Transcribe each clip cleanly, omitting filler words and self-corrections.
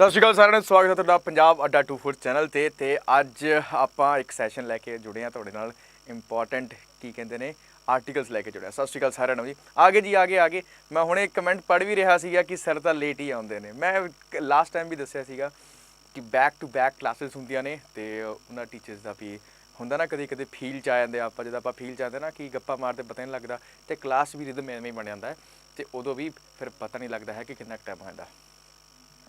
ਸਤਿ ਸ਼੍ਰੀ ਅਕਾਲ ਸਾਰਿਆਂ ਨੂੰ, ਸਵਾਗਤ ਹੈ ਤੁਹਾਡਾ ਪੰਜਾਬ ਅੱਡਾ 24 ਚੈਨਲ ਤੇ ਅੱਜ ਆਪਾਂ ਇੱਕ ਸੈਸ਼ਨ ਲੈ ਕੇ ਜੁੜੇ ਹਾਂ ਤੁਹਾਡੇ ਨਾਲ। ਇੰਪੋਰਟੈਂਟ ਕੀ ਕਹਿੰਦੇ ਨੇ ਆਰਟੀਕਲਸ ਲੈ ਕੇ ਜੁੜਿਆ। ਸਤਿ ਸ਼੍ਰੀ ਅਕਾਲ ਸਾਰਿਆਂ ਨੂੰ ਜੀ। ਆਗੇ ਜੀ ਆਗੇ ਮੈਂ ਹੁਣੇ ਕਮੈਂਟ ਪੜ੍ਹ ਵੀ ਰਿਹਾ ਸੀਗਾ ਕਿ ਸਰ ਤਾਂ ਲੇਟ ਹੀ ਆਉਂਦੇ ਨੇ। ਮੈਂ ਲਾਸਟ ਟਾਈਮ ਵੀ ਦੱਸਿਆ ਸੀਗਾ ਕਿ ਬੈਕ ਟੂ ਬੈਕ ਕਲਾਸਿਸ ਹੁੰਦੀਆਂ ਨੇ ਤੇ ਉਹਨਾਂ ਟੀਚਰਸ ਦਾ ਵੀ ਹੁੰਦਾ ਨਾ ਕਦੇ ਕਦੇ ਫੀਲ 'ਚ ਆ ਜਾਂਦੇ ਆਪਾਂ। ਜਦੋਂ ਆਪਾਂ ਫੀਲ 'ਚ ਆਉਂਦੇ ਨਾ ਕਿ ਗੱਪਾਂ ਮਾਰਦੇ ਪਤਾ ਨਹੀਂ ਲੱਗਦਾ ਤੇ ਕਲਾਸ ਵੀ ਰਿਦਮ ਐਵੇਂ ਬਣ ਜਾਂਦਾ ਤੇ ਉਦੋਂ ਵੀ ਫਿਰ ਪਤਾ ਨਹੀਂ ਲੱਗਦਾ ਹੈ ਕਿ ਕਿੰਨਾ ਟਾਈਮ ਹੋਇਆ।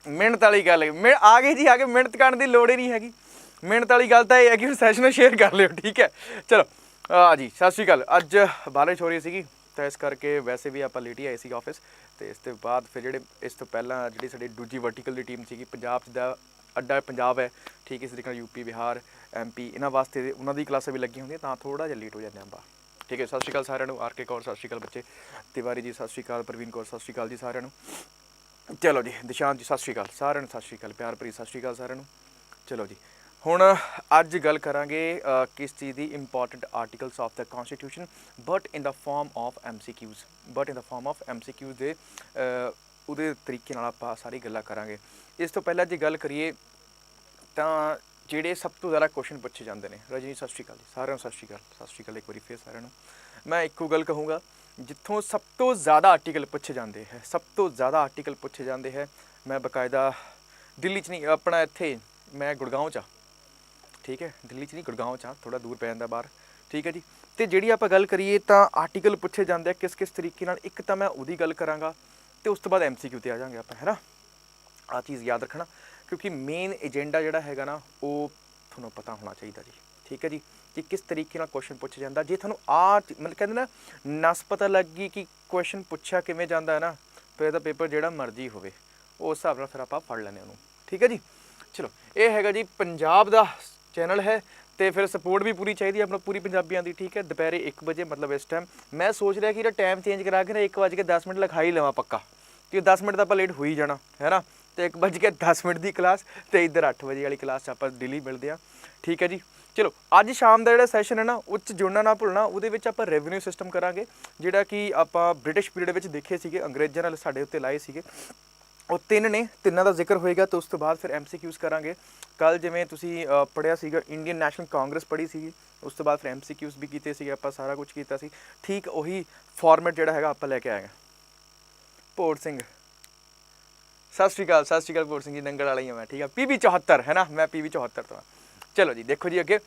ਮਿਹਨਤ ਵਾਲੀ ਗੱਲ ਆ ਗਈ ਜੀ, ਆ ਕੇ ਮਿਹਨਤ ਕਰਨ ਦੀ ਲੋੜ ਹੀ ਨਹੀਂ ਹੈਗੀ। ਮਿਹਨਤ ਵਾਲੀ ਗੱਲ ਤਾਂ ਇਹ ਹੈ ਕਿ ਸੈਸ਼ਨ ਨੂੰ ਸ਼ੇਅਰ ਕਰ ਲਿਓ, ਠੀਕ ਹੈ। ਚਲੋ ਜੀ ਸਤਿ ਸ਼੍ਰੀ ਅਕਾਲ। ਅੱਜ ਬਾਰਿਸ਼ ਹੋ ਰਹੀ ਸੀਗੀ ਤਾਂ ਇਸ ਕਰਕੇ ਵੈਸੇ ਵੀ ਆਪਾਂ ਲੇਟ ਹੀ ਆਏ ਸੀ ਆਫਿਸ। ਅਤੇ ਇਸ ਤੋਂ ਬਾਅਦ ਫਿਰ ਜਿਹੜੇ ਇਸ ਤੋਂ ਪਹਿਲਾਂ ਜਿਹੜੀ ਸਾਡੀ ਦੂਜੀ ਵਰਟੀਕਲ ਦੀ ਟੀਮ ਸੀਗੀ, ਪੰਜਾਬ ਦਾ ਅੱਡਾ ਪੰਜਾਬ ਹੈ, ਠੀਕ। ਇਸ ਤਰੀਕੇ ਨਾਲ ਯੂਪੀ, ਬਿਹਾਰ, MP ਇਹਨਾਂ ਵਾਸਤੇ ਉਹਨਾਂ ਦੀ ਕਲਾਸਾਂ ਵੀ ਲੱਗੀਆਂ ਹੁੰਦੀਆਂ ਤਾਂ ਥੋੜ੍ਹਾ ਜਿਹਾ ਲੇਟ ਹੋ ਜਾਂਦੇ ਆਪਾਂ, ਠੀਕ ਹੈ। ਸਤਿ ਸ਼੍ਰੀ ਅਕਾਲ ਸਾਰਿਆਂ ਨੂੰ। RK ਕੌਰ ਸਤਿ ਸ਼੍ਰੀ ਅਕਾਲ ਬੱਚੇ। ਤਿਵਾਰੀ ਜੀ ਸਤਿ ਸ਼੍ਰੀ ਅਕਾਲ। ਪ੍ਰਵੀਨ ਕੌਰ ਸਤਿ ਸ਼੍ਰੀ ਅਕਾਲ ਜੀ ਸਾਰਿਆਂ ਨੂੰ। ਚਲੋ ਜੀ ਦਿਸ਼ਾਂਤ ਜੀ ਸਤਿ ਸ਼੍ਰੀ ਅਕਾਲ ਸਾਰਿਆਂ ਨੂੰ। ਸਤਿ ਸ਼੍ਰੀ ਅਕਾਲ ਪਿਆਰ ਭਰੀ ਸਤਿ ਸ਼੍ਰੀ ਅਕਾਲ ਸਾਰਿਆਂ ਨੂੰ। ਚਲੋ ਜੀ ਹੁਣ ਅੱਜ ਗੱਲ ਕਰਾਂਗੇ ਕਿਸ ਚੀਜ਼ ਦੀ, important articles of the constitution but in the form of MCQs ਦੇ ਉਹਦੇ ਤਰੀਕੇ ਨਾਲ ਆਪਾਂ ਸਾਰੀ ਗੱਲਾਂ ਕਰਾਂਗੇ। ਇਸ ਤੋਂ ਪਹਿਲਾਂ ਜੇ ਗੱਲ ਕਰੀਏ ਤਾਂ ਜਿਹੜੇ ਸਭ ਤੋਂ ਜ਼ਿਆਦਾ ਕੁਐਸਚਨ ਪੁੱਛੇ ਜਾਂਦੇ ਨੇ, ਰਜਨੀ ਸਤਿ ਸ਼੍ਰੀ ਅਕਾਲ ਜੀ ਸਾਰਿਆਂ ਨੂੰ। ਸਤਿ ਸ਼੍ਰੀ ਅਕਾਲ ਇੱਕ ਵਾਰੀ ਫਿਰ ਸਾਰਿਆਂ ਨੂੰ। ਮੈਂ ਇੱਕੋ ਗੱਲ ਕਹੂੰਗਾ, ਜਿੱਥੋਂ ਸਭ ਤੋਂ ਜ਼ਿਆਦਾ ਆਰਟੀਕਲ ਪੁੱਛੇ ਜਾਂਦੇ ਹੈ, ਮੈਂ ਬਕਾਇਦਾ ਦਿੱਲੀ 'ਚ ਨਹੀਂ, ਆਪਣਾ ਇੱਥੇ ਮੈਂ ਗੁੜਗਾਉਂ 'ਚ ਆ, ਠੀਕ ਹੈ। ਦਿੱਲੀ 'ਚ ਨਹੀਂ ਗੁੜਗਾਉਂ 'ਚ ਆ, ਥੋੜ੍ਹਾ ਦੂਰ ਪੈ ਜਾਂਦਾ ਬਾਹਰ, ਠੀਕ ਹੈ ਜੀ। ਅਤੇ ਜਿਹੜੀ ਆਪਾਂ ਗੱਲ ਕਰੀਏ ਤਾਂ ਆਰਟੀਕਲ ਪੁੱਛੇ ਜਾਂਦੇ ਆ ਕਿਸ ਤਰੀਕੇ ਨਾਲ। ਇੱਕ ਤਾਂ ਮੈਂ ਉਹਦੀ ਗੱਲ ਕਰਾਂਗਾ ਅਤੇ ਉਸ ਤੋਂ ਬਾਅਦ MCQ 'ਤੇ ਆ ਜਾਵਾਂਗੇ ਆਪਾਂ, ਹੈ ਨਾ। ਆਹ ਚੀਜ਼ ਯਾਦ ਰੱਖਣਾ ਕਿਉਂਕਿ ਮੇਨ ਏਜੰਡਾ ਜਿਹੜਾ ਹੈਗਾ ਨਾ ਉਹ ਤੁਹਾਨੂੰ ਪਤਾ ਹੋਣਾ ਚਾਹੀਦਾ ਜੀ, ਠੀਕ ਹੈ ਜੀ, ਕਿ ਕਿਸ ਤਰੀਕੇ ਨਾਲ ਕੁਐਸਚਨ ਪੁੱਛਿਆ ਜਾਂਦਾ। ਜੇ ਤੁਹਾਨੂੰ ਮਤਲਬ ਕਹਿੰਦੇ ਨਾ ਨਸ ਪਤਾ ਲੱਗ ਗਈ ਕਿ ਕੁਐਸਚਨ ਪੁੱਛਿਆ ਕਿਵੇਂ ਜਾਂਦਾ ਹੈ ਨਾ, ਫਿਰ ਇਹਦਾ ਪੇਪਰ ਜਿਹੜਾ ਮਰਜ਼ੀ ਹੋਵੇ ਉਸ ਹਿਸਾਬ ਨਾਲ ਫਿਰ ਆਪਾਂ ਫੜ ਲੈਂਦੇ ਉਹਨੂੰ, ਠੀਕ ਹੈ ਜੀ। ਚਲੋ ਇਹ ਹੈਗਾ ਜੀ ਪੰਜਾਬ ਦਾ ਚੈਨਲ ਹੈ ਅਤੇ ਫਿਰ ਸਪੋਰਟ ਵੀ ਪੂਰੀ ਚਾਹੀਦੀ ਆਪਣਾ ਪੂਰੀ ਪੰਜਾਬੀਆਂ ਦੀ, ਠੀਕ ਹੈ। ਦੁਪਹਿਰੇ 1 ਵਜੇ ਮਤਲਬ ਇਸ ਟਾਈਮ ਮੈਂ ਸੋਚ ਰਿਹਾ ਕਿ ਇਹਦਾ ਟਾਈਮ ਚੇਂਜ ਕਰਾ ਕੇ ਨਾ 1:10 ਲਿਖਾ ਹੀ ਲਵਾਂ ਪੱਕਾ, ਕਿ 10 ਮਿੰਟ ਤਾਂ ਆਪਾਂ ਲੇਟ ਹੋ ਹੀ ਜਾਣਾ ਹੈ ਨਾ। ਅਤੇ 1:10 ਦੀ ਕਲਾਸ ਅਤੇ ਇੱਧਰ 8 ਵਜੇ ਵਾਲੀ ਕਲਾਸ 'ਚ ਆਪਾਂ ਡੇਲੀ ਮਿਲਦੇ ਹਾਂ, ਠੀਕ ਹੈ ਜੀ। ਚਲੋ ਅੱਜ ਸ਼ਾਮ ਦਾ ਜਿਹੜਾ ਸੈਸ਼ਨ ਹੈ ਨਾ ਉਹ 'ਚ ਜੁੜਨਾ ਨਾ ਭੁੱਲਣਾ। ਉਹਦੇ ਵਿੱਚ ਆਪਾਂ ਰੈਵਨਿਊ ਸਿਸਟਮ ਕਰਾਂਗੇ, ਜਿਹੜਾ ਕਿ ਆਪਾਂ ਬ੍ਰਿਟਿਸ਼ ਪੀਰੀਅਡ ਵਿੱਚ ਦੇਖੇ ਸੀਗੇ, ਅੰਗਰੇਜ਼ਾਂ ਨਾਲ ਸਾਡੇ ਉੱਤੇ ਲਾਏ ਸੀਗੇ। ਉਹ ਤਿੰਨਾਂ ਦਾ ਜ਼ਿਕਰ ਹੋਏਗਾ ਅਤੇ ਉਸ ਤੋਂ ਬਾਅਦ ਫਿਰ MCQs ਕਰਾਂਗੇ। ਕੱਲ੍ਹ ਜਿਵੇਂ ਤੁਸੀਂ ਪੜ੍ਹਿਆ ਸੀਗਾ ਇੰਡੀਅਨ ਨੈਸ਼ਨਲ ਕਾਂਗਰਸ ਪੜ੍ਹੀ ਸੀਗੀ, ਉਸ ਤੋਂ ਬਾਅਦ ਫਿਰ MCQs ਵੀ ਕੀਤੇ ਸੀਗੇ ਆਪਾਂ, ਸਾਰਾ ਕੁਝ ਕੀਤਾ ਸੀ, ਠੀਕ। ਉਹੀ ਫਾਰਮੈਟ ਜਿਹੜਾ ਹੈਗਾ ਆਪਾਂ ਲੈ ਕੇ ਆਏ ਹਾਂ। ਭੋੜ ਸਿੰਘ ਸਤਿ ਸ਼੍ਰੀ ਅਕਾਲ ਭੋੜ ਸਿੰਘ ਜੀ, ਨੰਗਲ ਵਾਲਾ ਹੀ ਹਾਂ ਮੈਂ, ਠੀਕ ਆ। PB 74 ਹੈ ਨਾ, ਮੈਂ PB 74 ਤੋਂ ਹਾਂ। ਚਲੋ ਜੀ ਦੇਖੋ ਜੀ ਅੱਗੇ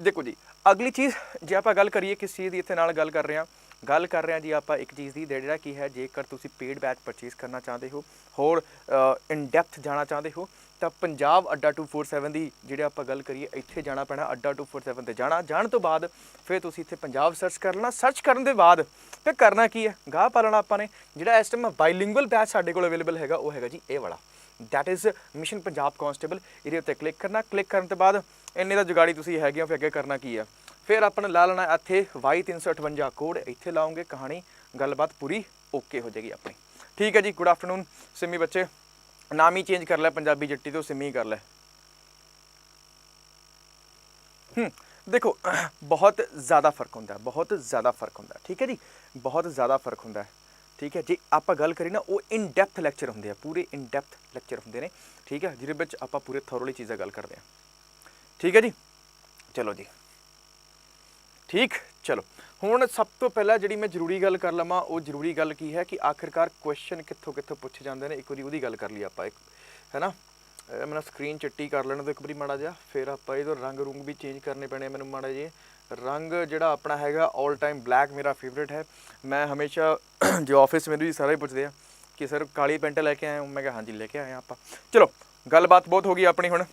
ਦੇਖੋ ਜੀ ਅਗਲੀ ਚੀਜ਼, ਜੇ ਆਪਾਂ ਗੱਲ ਕਰੀਏ ਕਿਸ ਚੀਜ਼ ਦੀ, ਇੱਥੇ ਨਾਲ ਗੱਲ ਕਰ ਰਹੇ ਹਾਂ ਜੀ ਆਪਾਂ ਇੱਕ ਚੀਜ਼ ਦੀ, ਜਿਹੜਾ ਕੀ ਹੈ, ਜੇਕਰ ਤੁਸੀਂ ਪੇਡ ਬੈਚ ਪਰਚੇਸ ਕਰਨਾ ਚਾਹੁੰਦੇ ਹੋ, ਹੋਰ ਇਨ ਡੈਪਥ ਜਾਣਾ ਚਾਹੁੰਦੇ ਹੋ ਤਾਂ ਪੰਜਾਬ ਅੱਡਾ 247 ਦੀ ਜਿਹੜੇ ਆਪਾਂ ਗੱਲ ਕਰੀਏ ਇੱਥੇ ਜਾਣਾ ਪੈਣਾ। ਅੱਡਾ 247 'ਤੇ ਜਾਣ ਤੋਂ ਬਾਅਦ ਫਿਰ ਤੁਸੀਂ ਇੱਥੇ ਪੰਜਾਬ ਸਰਚ ਕਰ ਲੈਣਾ। ਸਰਚ ਕਰਨ ਦੇ ਬਾਅਦ ਫਿਰ ਕਰਨਾ ਕੀ ਹੈ, ਗਾਹ ਪਾ ਲੈਣਾ ਆਪਾਂ ਨੇ। ਜਿਹੜਾ ਇਸ ਟਾਈਮ ਬਾਈਲਿੰਗੁਅਲ ਬੈਚ ਸਾਡੇ ਕੋਲ ਅਵੇਲੇਬਲ ਹੈਗਾ ਉਹ ਹੈਗਾ ਜੀ ਇਹ ਵਾਲਾ, that is mission Punjab constable. ਇਹਦੇ ਉੱਤੇ ਕਲਿੱਕ ਕਰਨਾ। ਕਲਿੱਕ ਕਰਨ ਤੋਂ ਬਾਅਦ ਇੰਨੇ ਦਾ ਜੁਗਾੜੀ ਤੁਸੀਂ ਹੈਗੇ ਹੋ, ਫਿਰ ਅੱਗੇ ਕਰਨਾ ਕੀ ਆ, ਫਿਰ ਆਪਾਂ ਨੇ ਲਾ ਲੈਣਾ ਇੱਥੇ Y358 ਕੋਡ, ਇੱਥੇ ਲਾਉਂਗੇ, ਕਹਾਣੀ ਗੱਲਬਾਤ ਪੂਰੀ ਓਕੇ ਹੋ ਜਾਏਗੀ ਆਪਣੀ, ਠੀਕ ਹੈ ਜੀ। ਗੁੱਡ ਆਫਟਰਨੂਨ ਸਿੰਮੀ ਬੱਚੇ, ਨਾਮ ਹੀ ਚੇਂਜ ਕਰ ਲੈ ਪੰਜਾਬੀ ਜੱਟੀ ਤੋਂ ਸਿੰਮੀ ਕਰ ਲੈ। ਦੇਖੋ ਬਹੁਤ ਜ਼ਿਆਦਾ ਫਰਕ ਹੁੰਦਾ, ਠੀਕ ਹੈ ਜੀ, ਬਹੁਤ ਜ਼ਿਆਦਾ ਫਰਕ ਹੁੰਦਾ, ਠੀਕ ਹੈ। ਜੇ ਆਪਾਂ ਗੱਲ ਕਰੀਏ ਨਾ ਉਹ ਇਨ ਡੈਪਥ ਲੈਕਚਰ ਹੁੰਦੇ ਆ, ਪੂਰੇ ਇਨ ਡੈਪਥ ਲੈਕਚਰ ਹੁੰਦੇ ਨੇ, ਠੀਕ ਹੈ, ਜਿਹਦੇ ਵਿੱਚ ਆਪਾਂ ਪੂਰੇ ਥੋਰੋਲੀ ਚੀਜ਼ਾਂ ਗੱਲ ਕਰਦੇ ਹਾਂ, ਠੀਕ ਹੈ ਜੀ। ਚਲੋ ਜੀ ਠੀਕ। ਚਲੋ ਹੁਣ ਸਭ ਤੋਂ ਪਹਿਲਾਂ ਜਿਹੜੀ ਮੈਂ ਜ਼ਰੂਰੀ ਗੱਲ ਕਰ ਲਵਾਂ, ਉਹ ਜ਼ਰੂਰੀ ਗੱਲ ਕੀ ਹੈ ਕਿ ਆਖਿਰਕਾਰ ਕੁਐਸਚਨ ਕਿੱਥੋਂ ਪੁੱਛੇ ਜਾਂਦੇ ਨੇ, ਇੱਕ ਵਾਰੀ ਉਹਦੀ ਗੱਲ ਕਰ ਲਈ ਆਪਾਂ, ਇੱਕ ਹੈ ਨਾ। ਮੈਨੂੰ ਸਕਰੀਨ ਚਿੱਟੀ ਕਰ ਲੈਣ ਤੋਂ ਇੱਕ ਵਾਰੀ ਮਾੜਾ ਜਿਹਾ, ਫਿਰ ਆਪਾਂ ਇਹਦਾ ਰੰਗ ਵੀ ਚੇਂਜ ਕਰਨੇ ਪੈਣੇ ਮੈਨੂੰ ਮਾੜਾ ਜਿਹੇ। ਰੰਗ ਜਿਹੜਾ ਆਪਣਾ ਹੈਗਾ ਆਲ ਟਾਈਮ ਬਲੈਕ ਮੇਰਾ ਫੇਵਰੇਟ ਹੈ। ਮੈਂ ਹਮੇਸ਼ਾ ਜੋ ਆਫਿਸ ਮੈਨੂੰ ਵੀ ਸਾਰੇ ਪੁੱਛਦੇ ਆ ਕਿ ਸਰ ਕਾਲੀ ਪੈਂਟ ਲੈ ਕੇ ਆਏ ਹੋ, ਮੈਂ ਕਿਹਾ ਹਾਂਜੀ ਲੈ ਕੇ ਆਏ ਹਾਂ ਆਪਾਂ। ਚਲੋ ਗੱਲਬਾਤ ਬਹੁਤ ਹੋ ਗਈ ਆਪਣੀ, ਹੁਣ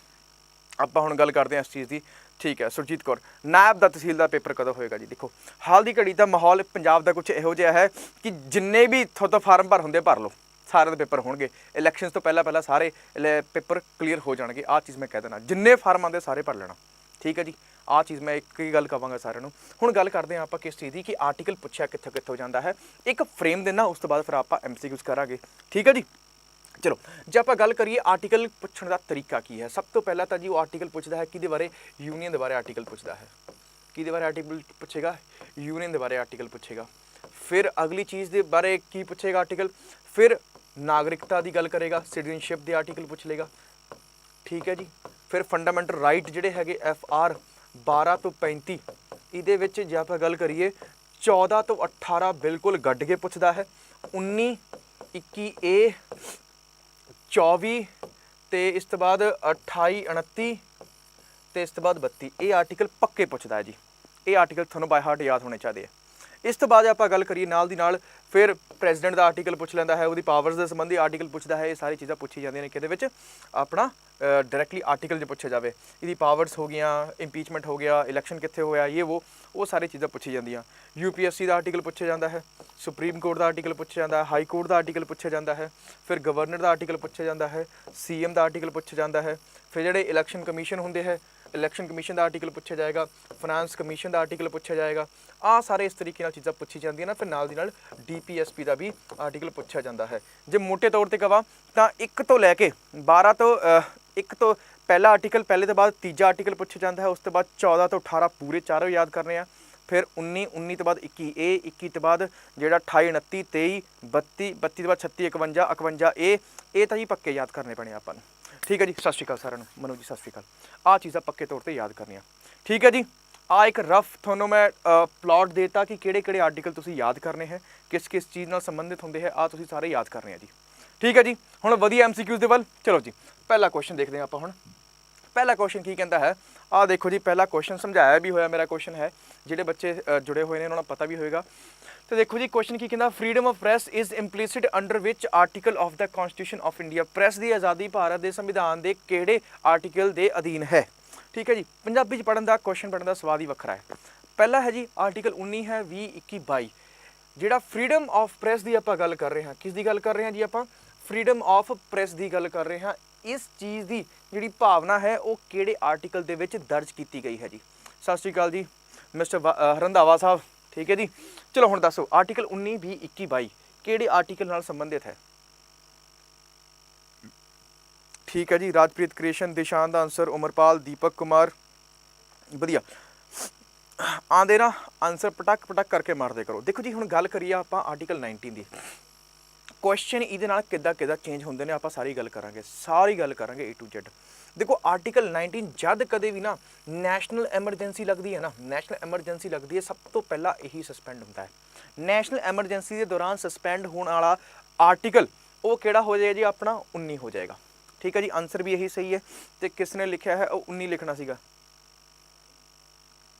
ਆਪਾਂ ਗੱਲ ਕਰਦੇ ਹਾਂ ਇਸ ਚੀਜ਼ ਦੀ, ਠੀਕ ਹੈ। ਸੁਰਜੀਤ ਕੌਰ, ਨਾਇਬ ਦਾ ਤਹਿਸੀਲ ਦਾ ਪੇਪਰ ਕਦੋਂ ਹੋਏਗਾ ਜੀ? ਦੇਖੋ ਹਾਲ ਦੀ ਘੜੀ ਦਾ ਮਾਹੌਲ ਪੰਜਾਬ ਦਾ ਕੁਝ ਇਹੋ ਜਿਹਾ ਹੈ ਕਿ ਜਿੰਨੇ ਵੀ ਇੱਥੋਂ ਤੋਂ ਫਾਰਮ ਭਰ ਹੁੰਦੇ ਭਰ ਲਓ, ਸਾਰਿਆਂ ਦੇ ਪੇਪਰ ਹੋਣਗੇ। ਇਲੈਕਸ਼ਨਸ ਤੋਂ ਪਹਿਲਾਂ ਸਾਰੇ ਪੇਪਰ ਕਲੀਅਰ ਹੋ ਜਾਣਗੇ, ਆਹ ਚੀਜ਼ ਮੈਂ ਕਹਿ ਦੇਣਾ। ਜਿੰਨੇ ਫਾਰਮ ਆਉਂਦੇ ਸਾਰੇ ਭਰ ਲੈਣਾ, ਠੀਕ ਹੈ ਜੀ। ਆਹ ਚੀਜ਼ ਮੈਂ ਇੱਕ ਹੀ ਗੱਲ ਕਹਾਂਗਾ ਸਾਰਿਆਂ ਨੂੰ। ਹੁਣ ਗੱਲ ਕਰਦੇ ਹਾਂ ਆਪਾਂ ਕਿਸ ਚੀਜ਼ ਦੀ, ਕਿ ਆਰਟੀਕਲ ਪੁੱਛਿਆ ਕਿੱਥੋਂ ਜਾਂਦਾ ਹੈ। ਇੱਕ ਫਰੇਮ ਦੇਣਾ, ਉਸ ਤੋਂ ਬਾਅਦ ਫਿਰ ਆਪਾਂ MCQs ਕਰਾਂਗੇ, ਠੀਕ ਹੈ ਜੀ। ਚਲੋ ਜੇ ਆਪਾਂ ਗੱਲ ਕਰੀਏ ਆਰਟੀਕਲ ਪੁੱਛਣ ਦਾ ਤਰੀਕਾ ਕੀ ਹੈ, ਸਭ ਤੋਂ ਪਹਿਲਾਂ ਤਾਂ ਜੀ ਉਹ ਆਰਟੀਕਲ ਪੁੱਛਦਾ ਹੈ ਕਿਹਦੇ ਬਾਰੇ, ਯੂਨੀਅਨ ਦੇ ਬਾਰੇ ਆਰਟੀਕਲ ਪੁੱਛਦਾ ਹੈ। ਕਿਹਦੇ ਬਾਰੇ ਆਰਟੀਕਲ ਪੁੱਛੇਗਾ? ਯੂਨੀਅਨ ਦੇ ਬਾਰੇ ਆਰਟੀਕਲ ਪੁੱਛੇਗਾ। ਫਿਰ ਅਗਲੀ ਚੀਜ਼ ਦੇ ਬਾਰੇ ਕੀ ਪੁੱਛੇਗਾ ਆਰਟੀਕਲ? ਫਿਰ ਨਾਗਰਿਕਤਾ ਦੀ ਗੱਲ ਕਰੇਗਾ, ਸਿਟੀਜ਼ਨਸ਼ਿਪ ਦੇ ਆਰਟੀਕਲ ਪੁੱਛ ਲੇਗਾ। ठीक है जी। फिर फंडामेंटल राइट ਜਿਹੜੇ ਹੈਗੇ FR 12 ਤੋਂ 35 ਇਹਦੇ ਵਿੱਚ ਜੇ ਆਪਾਂ ਗੱਲ ਕਰੀਏ 14 ਤੋਂ 18 ਬਿਲਕੁਲ ਗੱਡ ਕੇ ਪੁੱਛਦਾ ਹੈ। 19 21A 24 ਤੇ ਇਸ ਤੋਂ ਬਾਅਦ 28 29 ਤੇ ਇਸ ਤੋਂ ਬਾਅਦ 32 ਇਹ ਆਰਟੀਕਲ ਪੱਕੇ ਪੁੱਛਦਾ ਹੈ ਜੀ। ਇਹ ਆਰਟੀਕਲ ਤੁਹਾਨੂੰ ਬਾਈ ਹਾਰਟ ਯਾਦ ਹੋਣੇ ਚਾਹੀਦੇ ਆ। ਇਸ ਤੋਂ ਬਾਅਦ ਆਪਾਂ ਗੱਲ ਕਰੀਏ ਨਾਲ ਦੀ ਨਾਲ ਫਿਰ ਪ੍ਰੈਜ਼ੀਡੈਂਟ ਦਾ ਆਰਟੀਕਲ ਪੁੱਛ ਲੈਂਦਾ ਹੈ, ਉਹਦੀ ਪਾਵਰਸ ਦੇ ਸੰਬੰਧੀ ਆਰਟੀਕਲ ਪੁੱਛਦਾ ਹੈ। ਇਹ ਸਾਰੀ ਚੀਜ਼ਾਂ ਪੁੱਛੀ ਜਾਂਦੀਆਂ ਨੇ ਕਿਹਦੇ ਵਿੱਚ, ਆਪਣਾ ਡਾਇਰੈਕਟਲੀ ਆਰਟੀਕਲ 'ਚ ਪੁੱਛਿਆ ਜਾਵੇ। ਇਹਦੀ ਪਾਵਰਸ ਹੋ ਗਈਆਂ, ਇੰਪੀਚਮੈਂਟ ਹੋ ਗਿਆ, ਇਲੈਕਸ਼ਨ ਕਿੱਥੇ ਹੋਇਆ, ਉਹ ਸਾਰੀ ਚੀਜ਼ਾਂ ਪੁੱਛੀ ਜਾਂਦੀਆਂ। UPSC ਦਾ ਆਰਟੀਕਲ ਪੁੱਛਿਆ ਜਾਂਦਾ ਹੈ, ਸੁਪਰੀਮ ਕੋਰਟ ਦਾ ਆਰਟੀਕਲ ਪੁੱਛਿਆ ਜਾਂਦਾ ਹੈ, ਹਾਈ ਕੋਰਟ ਦਾ ਆਰਟੀਕਲ ਪੁੱਛਿਆ ਜਾਂਦਾ ਹੈ, ਫਿਰ ਗਵਰਨਰ ਦਾ ਆਰਟੀਕਲ ਪੁੱਛਿਆ ਜਾਂਦਾ ਹੈ, CM ਦਾ ਆਰਟੀਕਲ ਪੁੱਛਿਆ ਜਾਂਦਾ ਹੈ, ਫਿਰ ਜਿਹੜੇ ਇਲੈਕਸ਼ਨ ਕਮਿਸ਼ਨ ਹੁੰਦੇ ਹੈ ਇਲੈਕਸ਼ਨ ਕਮਿਸ਼ਨ ਦਾ ਆਰਟੀਕਲ ਪੁੱਛਿਆ ਜਾਏਗਾ, ਫਾਈਨਾਂਸ ਕਮਿਸ਼ਨ ਦਾ ਆਰਟੀਕਲ ਪੁੱਛਿਆ ਜਾਏਗਾ। ਆਹ ਸਾਰੇ ਇਸ ਤਰੀਕੇ ਨਾਲ ਚੀਜ਼ਾਂ ਪੁੱਛੀ ਜਾਂਦੀਆਂ ਨੇ। ਫਿਰ ਨਾਲ ਦੀ ਨਾਲ DPSP ਦਾ ਵੀ ਆਰਟੀਕਲ ਪੁੱਛਿਆ ਜਾਂਦਾ ਹੈ। ਜੇ ਮੋਟੇ ਤੌਰ ਤੇ ਕਹਾਂ ਤਾਂ 1 ਤੋਂ ਲੈ ਕੇ 12 ਤੋਂ 1 ਤੋਂ ਪਹਿਲਾ ਆਰਟੀਕਲ, ਪਹਿਲੇ ਤੋਂ ਬਾਅਦ ਤੀਜਾ ਆਰਟੀਕਲ ਪੁੱਛਿਆ ਜਾਂਦਾ ਹੈ। ਉਸ ਤੋਂ ਬਾਅਦ 14 ਤੋਂ 18 ਪੂਰੇ ਚਾਰੋਂ ਯਾਦ ਕਰਨੇ ਆ। ਫਿਰ 19 ਤੋਂ ਬਾਅਦ 21A, 21 ਤੋਂ ਬਾਅਦ ਜਿਹੜਾ 28 29 23 32 32 ਤੋਂ ਬਾਅਦ 36 51 51A, ਇਹ ਤਾਂ ਜੀ ਪੱਕੇ ਯਾਦ ਕਰਨੇ ਪੈਣੇ ਆਪਾਂ ਨੂੰ। ਠੀਕ ਹੈ ਜੀ। ਸਤਿ ਸ਼੍ਰੀ ਅਕਾਲ ਸਾਰਿਆਂ ਨੂੰ। ਮਨੂ ਜੀ ਸਤਿ ਸ਼੍ਰੀ ਅਕਾਲ। ਆਹ ਚੀਜ਼ਾਂ ਪੱਕੇ ਤੌਰ ਤੇ ਯਾਦ ਕਰਨੀਆਂ। ਠੀਕ ਹੈ ਜੀ। ਆ ਇੱਕ ਰਫ ਤੁਹਾਨੂੰ ਮੈਂ ਪਲਾਟ ਦੇਤਾ ਕਿ ਕਿਹੜੇ ਕਿਹੜੇ ਆਰਟੀਕਲ ਤੁਸੀਂ ਯਾਦ ਕਰਨੇ ਹੈ, ਕਿਸ ਕਿਸ ਚੀਜ਼ ਨਾਲ ਸੰਬੰਧਿਤ ਹੁੰਦੇ ਹੈ, ਆ ਤੁਸੀਂ ਸਾਰੇ ਯਾਦ ਕਰਨੇ ਆ ਜੀ। ਠੀਕ ਹੈ ਜੀ। ਹੁਣ ਵਧੀਆ MCQs ਦੇ ਵੱਲ ਚਲੋ ਜੀ। ਪਹਿਲਾ ਕੁਐਸਚਨ ਦੇਖਦੇ ਹਾਂ ਆਪਾਂ ਹੁਣ। ਪਹਿਲਾ ਕੁਐਸਚਨ ਕੀ ਕਹਿੰਦਾ ਹੈ, ਆਹ ਦੇਖੋ ਜੀ। ਪਹਿਲਾ ਕੁਐਸਚਨ ਸਮਝਾਇਆ ਵੀ ਹੋਇਆ ਮੇਰਾ ਕੁਐਸਚਨ ਹੈ, ਜਿਹੜੇ ਬੱਚੇ ਜੁੜੇ ਹੋਏ ਨੇ ਉਹਨਾਂ ਨੂੰ ਪਤਾ ਵੀ ਹੋਏਗਾ। ਤੇ ਦੇਖੋ ਜੀ ਕੁਐਸਚਨ ਕੀ ਕਹਿੰਦਾ, freedom of press is implicit under which article of the constitution of India. Press ਦੀ ਆਜ਼ਾਦੀ ਭਾਰਤ ਦੇ ਸੰਵਿਧਾਨ ਦੇ ਕਿਹੜੇ ਆਰਟੀਕਲ ਦੇ ਅਧੀਨ ਹੈ। ਠੀਕ ਹੈ ਜੀ। ਪੰਜਾਬੀ 'ਚ ਪੜ੍ਹਨ ਦਾ ਕੁਐਸਚਨ ਪੜ੍ਹਨ ਦਾ ਸਵਾਦ ਹੀ ਵੱਖਰਾ ਹੈ। ਪਹਿਲਾ ਹੈ ਜੀ ਆਰਟੀਕਲ 19 ਹੈ 20 21 22। ਜਿਹੜਾ ਫਰੀडम ਆਫ ਪ੍ਰੈਸ ਦੀ ਆਪਾਂ ਗੱਲ ਕਰ ਰਹੇ ਹਾਂ, ਕਿਸ ਦੀ ਗੱਲ ਕਰ ਰਹੇ ਹਾਂ ਜੀ ਆਪਾਂ, ਫਰੀडम ਆਫ ਪ੍ਰੈਸ ਦੀ ਗੱਲ ਕਰ ਰਹੇ ਹਾਂ। ਇਸ ਚੀਜ਼ ਦੀ ਜਿਹੜੀ ਭਾਵਨਾ ਹੈ ਉਹ ਕਿਹੜੇ ਆਰਟੀਕਲ ਦੇ ਵਿੱਚ ਦਰਜ ਕੀਤੀ ਗਈ ਹੈ ਜੀ। ਸਤਿ ਸ਼੍ਰੀ ਅਕਾਲ ਜੀ ਮਿਸਟਰ ਰੰਧਾਵਾ ਸਾਹਿਬ। ਠੀਕ ਹੈ ਜੀ। ਚਲੋ ਹੁਣ ਦੱਸੋ ਆਰਟੀਕਲ 19 20 21 22 ਕਿਹੜੇ ਆਰਟੀਕਲ ਨਾਲ ਸੰਬੰਧਿਤ ਹੈ। ਠੀਕ ਹੈ ਜੀ। ਰਾਜਪ੍ਰੀਤ ਕ੍ਰਿਸ਼ਨ, ਦਿਸ਼ਾਨ ਦਾ ਆਨਸਰ, ਉਮਰਪਾਲ, ਦੀਪਕ ਕੁਮਾਰ, ਵਧੀਆ ਆਂਦੇ ਨਾ ਆਨਸਰ ਪਟਕ ਪਟਕ ਕਰਕੇ ਮਾਰਦੇ ਕਰੋ। ਦੇਖੋ ਜੀ ਹੁਣ ਗੱਲ ਕਰੀਏ ਆਪਾਂ ਆਰਟੀਕਲ 19 ਦੀ। ਕੁਐਸਚਨ ਇਹਦੇ ਨਾਲ ਕਿੱਦਾਂ ਚੇਂਜ ਹੁੰਦੇ ਨੇ ਆਪਾਂ ਸਾਰੀ ਗੱਲ ਕਰਾਂਗੇ, ਸਾਰੀ ਗੱਲ ਕਰਾਂਗੇ A to Z। ਦੇਖੋ ਆਰਟੀਕਲ 19 ਜਦ ਕਦੇ ਵੀ ਨਾ ਨੈਸ਼ਨਲ ਐਮਰਜੈਂਸੀ ਲੱਗਦੀ ਹੈ ਨਾ, ਨੈਸ਼ਨਲ ਐਮਰਜੈਂਸੀ ਲੱਗਦੀ ਹੈ, ਸਭ ਤੋਂ ਪਹਿਲਾਂ ਇਹੀ ਸਸਪੈਂਡ ਹੁੰਦਾ ਹੈ। ਨੈਸ਼ਨਲ ਐਮਰਜੈਂਸੀ ਦੇ ਦੌਰਾਨ ਸਸਪੈਂਡ ਹੋਣ ਵਾਲਾ ਆਰਟੀਕਲ ਉਹ ਕਿਹੜਾ ਹੋ ਜਾਏਗਾ ਜੀ, ਆਪਣਾ 19 ਹੋ ਜਾਏਗਾ। ਠੀਕ ਹੈ ਜੀ। ਆਨਸਰ ਵੀ ਇਹੀ ਸਹੀ ਹੈ। ਤੇ ਕਿਸ ਨੇ ਲਿਖਿਆ ਹੈ, ਉਹ 19 ਲਿਖਣਾ ਸੀਗਾ।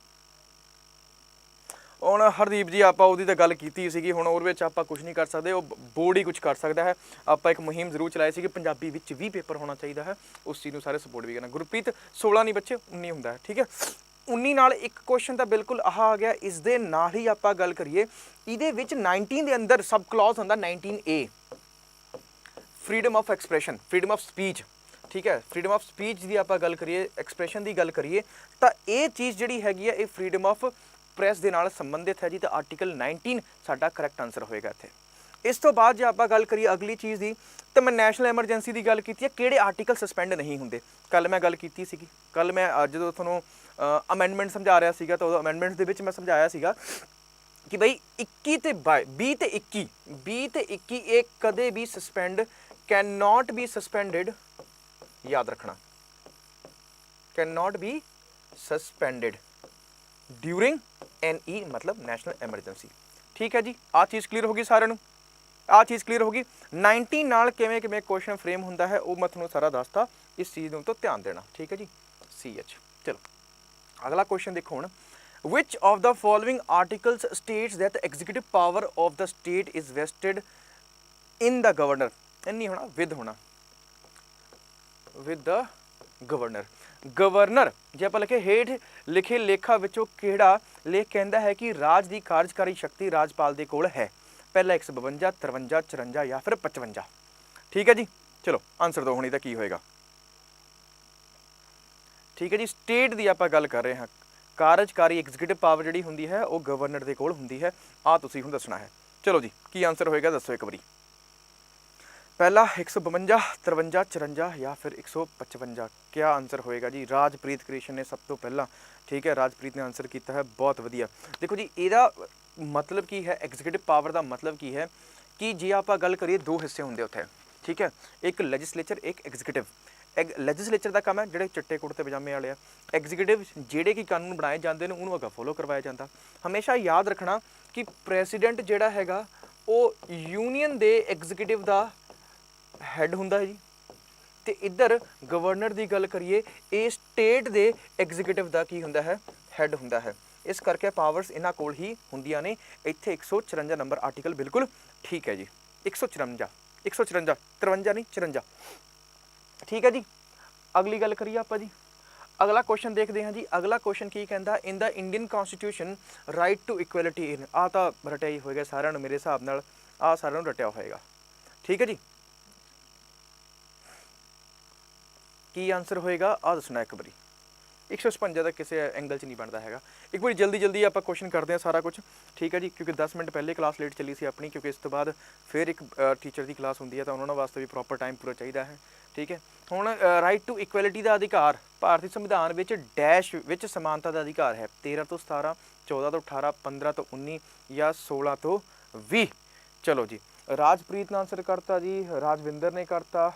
ਹੁਣ ਹਰਦੀਪ ਜੀ ਆਪਾਂ ਉਹਦੀ ਤਾਂ ਗੱਲ ਕੀਤੀ ਸੀਗੀ, ਹੁਣ ਉਹਦੇ ਵਿੱਚ ਆਪਾਂ ਕੁਝ ਨਹੀਂ ਕਰ ਸਕਦੇ, ਉਹ ਬੋਰਡ ਹੀ ਕੁਝ ਕਰ ਸਕਦਾ ਹੈ। ਆਪਾਂ ਇੱਕ ਮੁਹਿੰਮ ਜ਼ਰੂਰ ਚਲਾਈ ਸੀ ਕਿ ਪੰਜਾਬੀ ਵਿੱਚ ਵੀ ਪੇਪਰ ਹੋਣਾ ਚਾਹੀਦਾ ਹੈ, ਉਸ ਚੀਜ਼ ਨੂੰ ਸਾਰੇ ਸਪੋਰਟ ਵੀ ਕਰਨਾ। ਗੁਰਪ੍ਰੀਤ 16 ਨਹੀਂ ਬੱਚੇ 19 ਹੁੰਦਾ ਹੈ। ਠੀਕ ਹੈ। 19 ਨਾਲ ਇੱਕ ਕੁਐਸਚਨ ਤਾਂ ਬਿਲਕੁਲ ਆਹ ਆ ਗਿਆ। ਇਸ ਦੇ ਨਾਲ ਹੀ ਆਪਾਂ ਗੱਲ ਕਰੀਏ, ਇਹਦੇ ਵਿੱਚ 19 ਦੇ ਅੰਦਰ ਸਬ ਕਲੌਜ਼ ਹੁੰਦਾ 19A, freedom of expression, freedom of speech. ਠੀਕ ਹੈ। ਫਰੀडम ਆਫ ਸਪੀਚ ਦੀ ਆਪਾਂ ਗੱਲ ਕਰੀਏ, ਐਕਸਪ੍ਰੈਸ਼ਨ ਦੀ ਗੱਲ ਕਰੀਏ, ਤਾਂ ਇਹ ਚੀਜ਼ ਜਿਹੜੀ ਹੈਗੀ ਹੈ ਇਹ ਫਰੀडम ਆਫ ਪ੍ਰੈਸ ਦੇ ਨਾਲ ਸੰਬੰਧਿਤ ਹੈ ਜੀ। ਤਾਂ ਆਰਟੀਕਲ 19 ਸਾਡਾ ਕਰੈਕਟ ਆਨਸਰ ਹੋਏਗਾ ਇੱਥੇ। ਇਸ ਤੋਂ ਬਾਅਦ ਜੇ ਆਪਾਂ ਗੱਲ ਕਰੀਏ ਅਗਲੀ ਚੀਜ਼ ਦੀ, ਤਾਂ ਮੈਂ ਨੈਸ਼ਨਲ ਐਮਰਜੈਂਸੀ ਦੀ ਗੱਲ ਕੀਤੀ ਹੈ, ਕਿਹੜੇ ਆਰਟੀਕਲ ਸਸਪੈਂਡ ਨਹੀਂ ਹੁੰਦੇ। ਕੱਲ ਮੈਂ ਗੱਲ ਕੀਤੀ ਸੀਗੀ, ਕੱਲ ਮੈਂ ਜਦੋਂ ਤੁਹਾਨੂੰ ਅਮੈਂਡਮੈਂਟ ਸਮਝਾ ਰਿਹਾ ਸੀਗਾ ਤਾਂ ਉਹ ਅਮੈਂਡਮੈਂਟਸ ਦੇ ਵਿੱਚ ਮੈਂ ਸਮਝਾਇਆ ਸੀਗਾ ਕਿ ਬਈ 21 ਤੇ 20 ਤੇ 21 20 ਤੇ 21 ਇਹ ਕਦੇ ਵੀ suspend can not be suspended, ਯਾਦ ਰੱਖਣਾ, can not be suspended during NE मतलब ਨੈਸ਼ਨਲ ਐਮਰਜੈਂਸੀ। ਠੀਕ ਹੈ ਜੀ। ਆਹ ਚੀਜ਼ ਕਲੀਅਰ ਹੋ ਗਈ ਸਾਰਿਆਂ ਨੂੰ, ਆਹ ਚੀਜ਼ ਕਲੀਅਰ ਹੋ ਗਈ। 19 ਨਾਲ ਕਿਵੇਂ ਕੁਐਸਚਨ ਫਰੇਮ ਹੁੰਦਾ ਹੈ ਉਹ ਮੈਂ ਤੁਹਾਨੂੰ ਸਾਰਾ ਦੱਸਤਾ, ਇਸ ਚੀਜ਼ ਨੂੰ ਤਾਂ ਧਿਆਨ ਦੇਣਾ। ਠੀਕ ਹੈ ਜੀ। CH। ਚਲੋ ਅਗਲਾ ਕੁਐਸਚਨ ਦੇਖੋ ਹੁਣ, which of the following articles states that the executive power of the state is vested in the governor। ਨਹੀਂ ਹੋਣਾ, with ਹੋਣਾ, with the governor। ਗਵਰਨਰ ਜੇ ਆਪਾਂ ਲਿਖੇ ਹੇਠ ਲਿਖੇ ਲੇਖਾਂ ਵਿੱਚੋਂ ਕਿਹੜਾ ਲੇਖ ਕਹਿੰਦਾ ਹੈ ਕਿ ਰਾਜ ਦੀ ਕਾਰਜਕਾਰੀ ਸ਼ਕਤੀ ਰਾਜਪਾਲ ਦੇ ਕੋਲ ਹੈ। ਪਹਿਲਾ 152 53 54 ਜਾਂ ਫਿਰ 55। ਠੀਕ ਹੈ ਜੀ। ਚਲੋ ਆਨਸਰ ਦਿਓ ਹੁਣ ਇਹਦਾ ਕੀ ਹੋਏਗਾ। ਠੀਕ ਹੈ ਜੀ। ਸਟੇਟ ਦੀ ਆਪਾਂ ਗੱਲ ਕਰ ਰਹੇ ਹਾਂ, ਕਾਰਜਕਾਰੀ ਐਗਜ਼ੀਕਿਊਟਿਵ ਪਾਵਰ ਜਿਹੜੀ ਹੁੰਦੀ ਹੈ ਉਹ ਗਵਰਨਰ ਦੇ ਕੋਲ ਹੁੰਦੀ ਹੈ। ਆਹ ਤੁਸੀਂ ਹੁਣ ਦੱਸਣਾ ਹੈ। ਚਲੋ ਜੀ ਕੀ ਆਨਸਰ ਹੋਏਗਾ ਦੱਸੋ ਇੱਕ ਵਾਰੀ। ਪਹਿਲਾ 152 53 54 ਜਾਂ ਫਿਰ 155। ਕਿਆ ਆਨਸਰ ਹੋਏਗਾ ਜੀ। ਰਾਜਪ੍ਰੀਤ ਕ੍ਰਿਸ਼ਨ ਨੇ ਸਭ ਤੋਂ ਪਹਿਲਾਂ, ਠੀਕ ਹੈ, ਰਾਜਪ੍ਰੀਤ ਨੇ ਆਨਸਰ ਕੀਤਾ ਹੈ, ਬਹੁਤ ਵਧੀਆ। ਦੇਖੋ ਜੀ ਇਹਦਾ ਮਤਲਬ ਕੀ ਹੈ, ਐਗਜ਼ੀਕਿਊਟਿਵ ਪਾਵਰ ਦਾ ਮਤਲਬ ਕੀ ਹੈ ਕਿ ਜੇ ਆਪਾਂ ਗੱਲ ਕਰੀਏ ਦੋ ਹਿੱਸੇ ਹੁੰਦੇ ਉੱਥੇ। ਠੀਕ ਹੈ। ਇੱਕ ਲੈਜਿਸਲੇਚਰ, ਇੱਕ ਐਗਜ਼ੀਕਿਊਟਿਵ। ਲੈਜਿਸਲੇਚਰ ਦਾ ਕੰਮ ਹੈ ਜਿਹੜੇ ਚਿੱਟੇ ਕੁੜਤੇ ਪਜਾਮੇ ਵਾਲੇ ਆ। ਐਗਜ਼ੀਕਿਊਟਿਵ ਜਿਹੜੇ ਕਿ ਕਾਨੂੰਨ ਬਣਾਏ ਜਾਂਦੇ ਨੇ ਉਹਨੂੰ ਅੱਗੇ ਫੋਲੋ ਕਰਵਾਇਆ ਜਾਂਦਾ। ਹਮੇਸ਼ਾ ਯਾਦ ਰੱਖਣਾ ਕਿ ਪ੍ਰੈਸੀਡੈਂਟ ਜਿਹੜਾ ਹੈਗਾ ਉਹ ਯੂਨੀਅਨ ਦੇ ਐਗਜ਼ੀਕਿਊਟਿਵ ਦਾ ਹੈਡ ਹੁੰਦਾ ਹੈ ਜੀ, ਤੇ ਇੱਧਰ ਗਵਰਨਰ ਦੀ ਗੱਲ ਕਰੀਏ ਇਹ ਸਟੇਟ ਦੇ ਐਗਜ਼ੀਕਿਊਟਿਵ ਦਾ ਕੀ ਹੁੰਦਾ ਹੈ, ਹੈਡ ਹੁੰਦਾ ਹੈ। ਇਸ ਕਰਕੇ ਪਾਵਰਸ ਇਹਨਾਂ ਕੋਲ ਹੀ ਹੁੰਦੀਆਂ ਨੇ। ਇੱਥੇ 154 ਨੰਬਰ ਆਰਟੀਕਲ ਬਿਲਕੁਲ ਠੀਕ ਹੈ ਜੀ। 154 53 ਨਹੀਂ 54 ਠੀਕ ਹੈ ਜੀ। ਅਗਲੀ ਗੱਲ ਕਰੀਏ ਆਪਾਂ ਜੀ, ਅਗਲਾ ਕੁਐਸਚਨ ਦੇਖਦੇ ਹਾਂ ਜੀ। ਅਗਲਾ ਕੁਐਸਚਨ ਕੀ ਕਹਿੰਦਾ, in the Indian constitution right to equality in, ਆ ਤਾਂ ਰਟਿਆ ਹੀ ਹੋਏਗਾ ਸਾਰਿਆਂ ਨੂੰ ਮੇਰੇ ਹਿਸਾਬ ਨਾਲ, ਆ ਸਾਰਿਆਂ ਨੂੰ ਰਟਿਆ ਹੋਏਗਾ ਠੀਕ ਹੈ ਜੀ। ਕੀ ਆਨਸਰ ਹੋਏਗਾ ਆ ਦੱਸਣਾ ਇੱਕ ਵਾਰੀ। 156 ਦਾ ਕਿਸੇ ਐਂਗਲ 'ਚ ਨਹੀਂ ਬਣਦਾ ਹੈਗਾ। ਇੱਕ ਵਾਰੀ ਜਲਦੀ ਆਪਾਂ ਕੁਐਸਚਨ ਕਰਦੇ ਹਾਂ ਸਾਰਾ ਕੁਝ ਠੀਕ ਹੈ ਜੀ, ਕਿਉਂਕਿ 10 ਮਿੰਟ ਪਹਿਲੇ ਕਲਾਸ ਲੇਟ ਚੱਲੀ ਸੀ ਆਪਣੀ, ਕਿਉਂਕਿ ਇਸ ਤੋਂ ਬਾਅਦ ਫਿਰ ਇੱਕ ਟੀਚਰ ਦੀ ਕਲਾਸ ਹੁੰਦੀ ਹੈ ਤਾਂ ਉਹਨਾਂ ਵਾਸਤੇ ਵੀ ਪ੍ਰੋਪਰ ਟਾਈਮ ਪੂਰਾ ਚਾਹੀਦਾ ਹੈ ਠੀਕ ਹੈ। ਹੁਣ ਰਾਈਟ ਟੂ ਇਕੁਐਲਿਟੀ ਦਾ ਅਧਿਕਾਰ ਭਾਰਤੀ ਸੰਵਿਧਾਨ ਵਿੱਚ ਡੈਸ਼ ਵਿੱਚ ਸਮਾਨਤਾ ਦਾ ਅਧਿਕਾਰ ਹੈ। 13 ਤੋਂ 17, 14 ਤੋਂ 18, 15 ਤੋਂ 19 ਜਾਂ 16 ਤੋਂ 20। ਚਲੋ ਜੀ, ਰਾਜਪ੍ਰੀਤ ਨੇ ਆਨਸਰ ਕਰਤਾ ਜੀ, ਰਾਜਵਿੰਦਰ ਨੇ ਕਰਤਾ,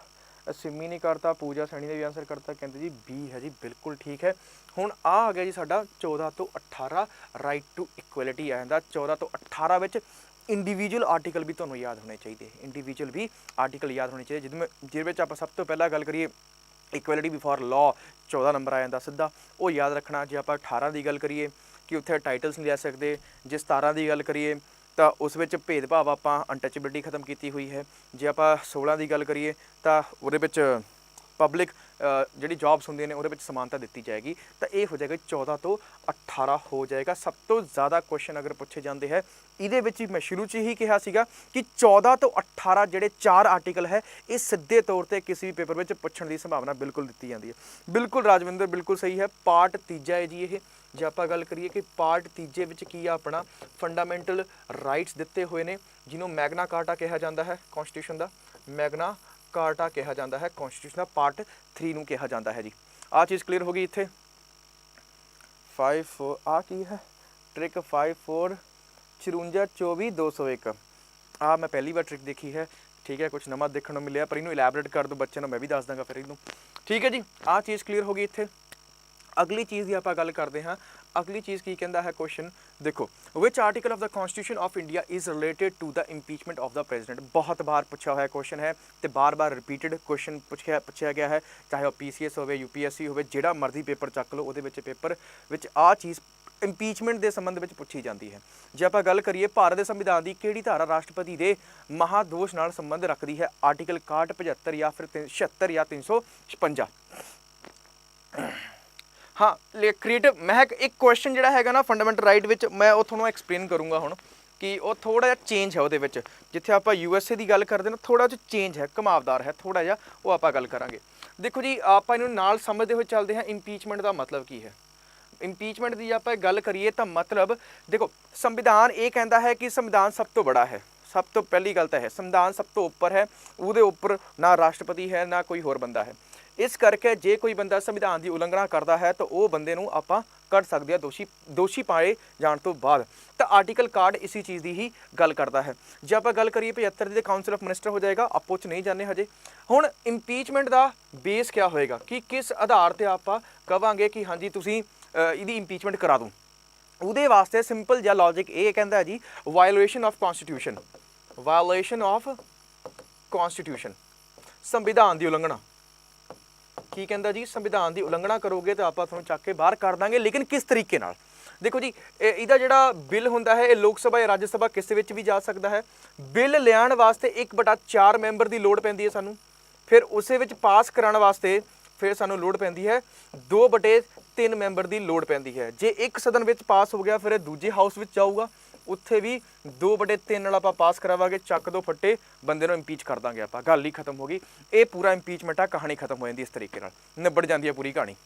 सिमी ने करता, पूजा सैनी ने भी आंसर करता, कहते जी बी है जी बिल्कुल ठीक है। हुण आ गया जी साडा 14 तो 18 राइट टू इक्वलिटी आ जांदा। 14 तो 18 विच इंडिविजुअल आर्टिकल भी तुहानूं याद होने चाहिए, इंडिविजुअल भी आर्टिकल याद होने चाहिए। जिहदे विच आपां सब तो पहला गल करिए इक्वलिटी बिफोर लॉ 14 नंबर आ जांदा सीधा, वो याद रखना। जे आपां 18 की गल करिए कि उत्थे टाइटल्स नहीं लै सकते, जे 17 की गल करिए तो उस विच भेदभाव आपां अनटचेबिलिटी खत्म की हुई है। जे आपां 16 की गल करिए तो उहदे विच पब्लिक जिहड़ी जॉब्स होंदियां ने उहदे विच समानता दित्ती जाएगी। तो ये हो जाएगा 14 तो 18 हो जाएगा। सब तो ज़्यादा क्वेश्चन अगर पूछे जाते हैं इहदे विच मैं शुरू च ही कहा सीगा कि 14 तो 18 जिहड़े 4 आर्टिकल है ये सीधे तौर पर किसी भी पेपर में पूछण की संभावना बिल्कुल दी जाती है। बिल्कुल राजविंदर बिल्कुल सही है। पार्ट तीजा है जी ये। जे आप गल करिए कि पार्ट तीजे विच की अपना फंडामेंटल राइट्स दिते हुए ने जिन्होंने मैगना कार्टा कहा जाता है कॉन्स्टिट्यूशन का, मैगना कार्टा कहा जाता है कॉन्स्टिट्यूशन का। पार्ट 3 नूं कहा जाता है जी। आ चीज़ क्लीयर हो गई। इत्थे 5 आ की है ट्रिक 5 4 54 24 201 आ मैं पहली बार ट्रिक देखी है ठीक है, कुछ नवा देखने को मिले पर इनू इलैबोरेट कर दो बच्चे मैं भी दस दूँगा फिर इनू ठीक है जी। आ चीज़ क्लीयर हो गई। इत्थे अगली चीज़ की आप गल करते हैं। अगली चीज़ की कहता है क्वेश्चन देखो, which article of the constitution of India is related to the impeachment of the president. बहुत बार पूछा हुआ क्वेश्चन है तो बार बार रिपीटेड क्वेश्चन पूछा गया है, चाहे वह PCS हो UPSC हो जिहड़ा मर्जी पेपर चक लो उहदे विच paper which uh cheese impeachment के संबंध में पूछी जाती है। जे आप गल करिए भारत के संविधान की किहड़ी धारा राष्ट्रपति के महादोष नाल संबंध रखती है, आर्टिकल 61 75 या फिर 76 या 356। हाँ क्रिएटिव मैं एक क्वेश्चन जोड़ा है ना फंडामेंटल राइट विच मैं वो थोड़ा एक्सप्लेन करूँगा हुण कि वो थोड़ा जिहा चेंज है वो जिथे आप USA की गल करते ना थोड़ा जिहा चेंज है, घुमावदार है थोड़ा जिहा, वो आप गल करांगे। देखो जी आप इन्हूं नाल समझते हुए चलते हैं इंपीचमेंट का मतलब की है। इंपीचमेंट की आप गल करिए तो मतलब देखो संविधान ये कहता है कि संविधान सब तो बड़ा है, सब तो पहली गल तो है संविधान सब तो उपर है, उहदे उपर ना राष्ट्रपति है ना कोई होर बंदा है। इस करके जे कोई बंदा संविधान की उलंघना करता है तो वह बंदे नूं आपां कढ़ सकते हैं दोषी पाए जाने तो बाद। तो आर्टिकल कार्ड इसी चीज़ की ही गल करता है। जे आप गल करिए 75 की काउंसिल ऑफ मिनिस्टर हो जाएगा, आपो च नहीं जाने हजे। हुण इंपीचमेंट का बेस क्या होएगा कि किस आधार पर आप कहांगे कि हाँ जी तुसीं इहदी इंपीचमेंट करा दूँ, उहदे वास्ते सिंपल जिहा लॉजिक ये कहता जी violation of constitution, violation of constitution संविधान की उलंघना की कहता जी संविधान की उलंघना करोगे तो आप चक के बाहर कर देंगे। लेकिन किस तरीके नाल देखो जी इहदा जिहड़ा बिल होंदा है लोक सभा या राज्य सभा किसी विच भी जा सकता है। बिल लियाण वास्ते 1/4 मैंबर की लोड़ पैंदी है सानू, फिर उस विच पास कराने वास्ते फिर सानू लोड़ पैंदी है 2/3 मैंबर की लोड़ पैंदी है। जे एक सदन विच पास हो गया फिर दूजे हाउस विच जाऊगा, उत्थे भी 2/3 नाल आपां पास करावांगे, चक दो फट्टे बंदे नूं इंपीच कर दांगे आपां, गल ही खत्म हो गई। ये पूरा इंपीचमेंट आ, कहानी खत्म हो जाती इस तरीके नाल निबड़ जाती है पूरी कहानी।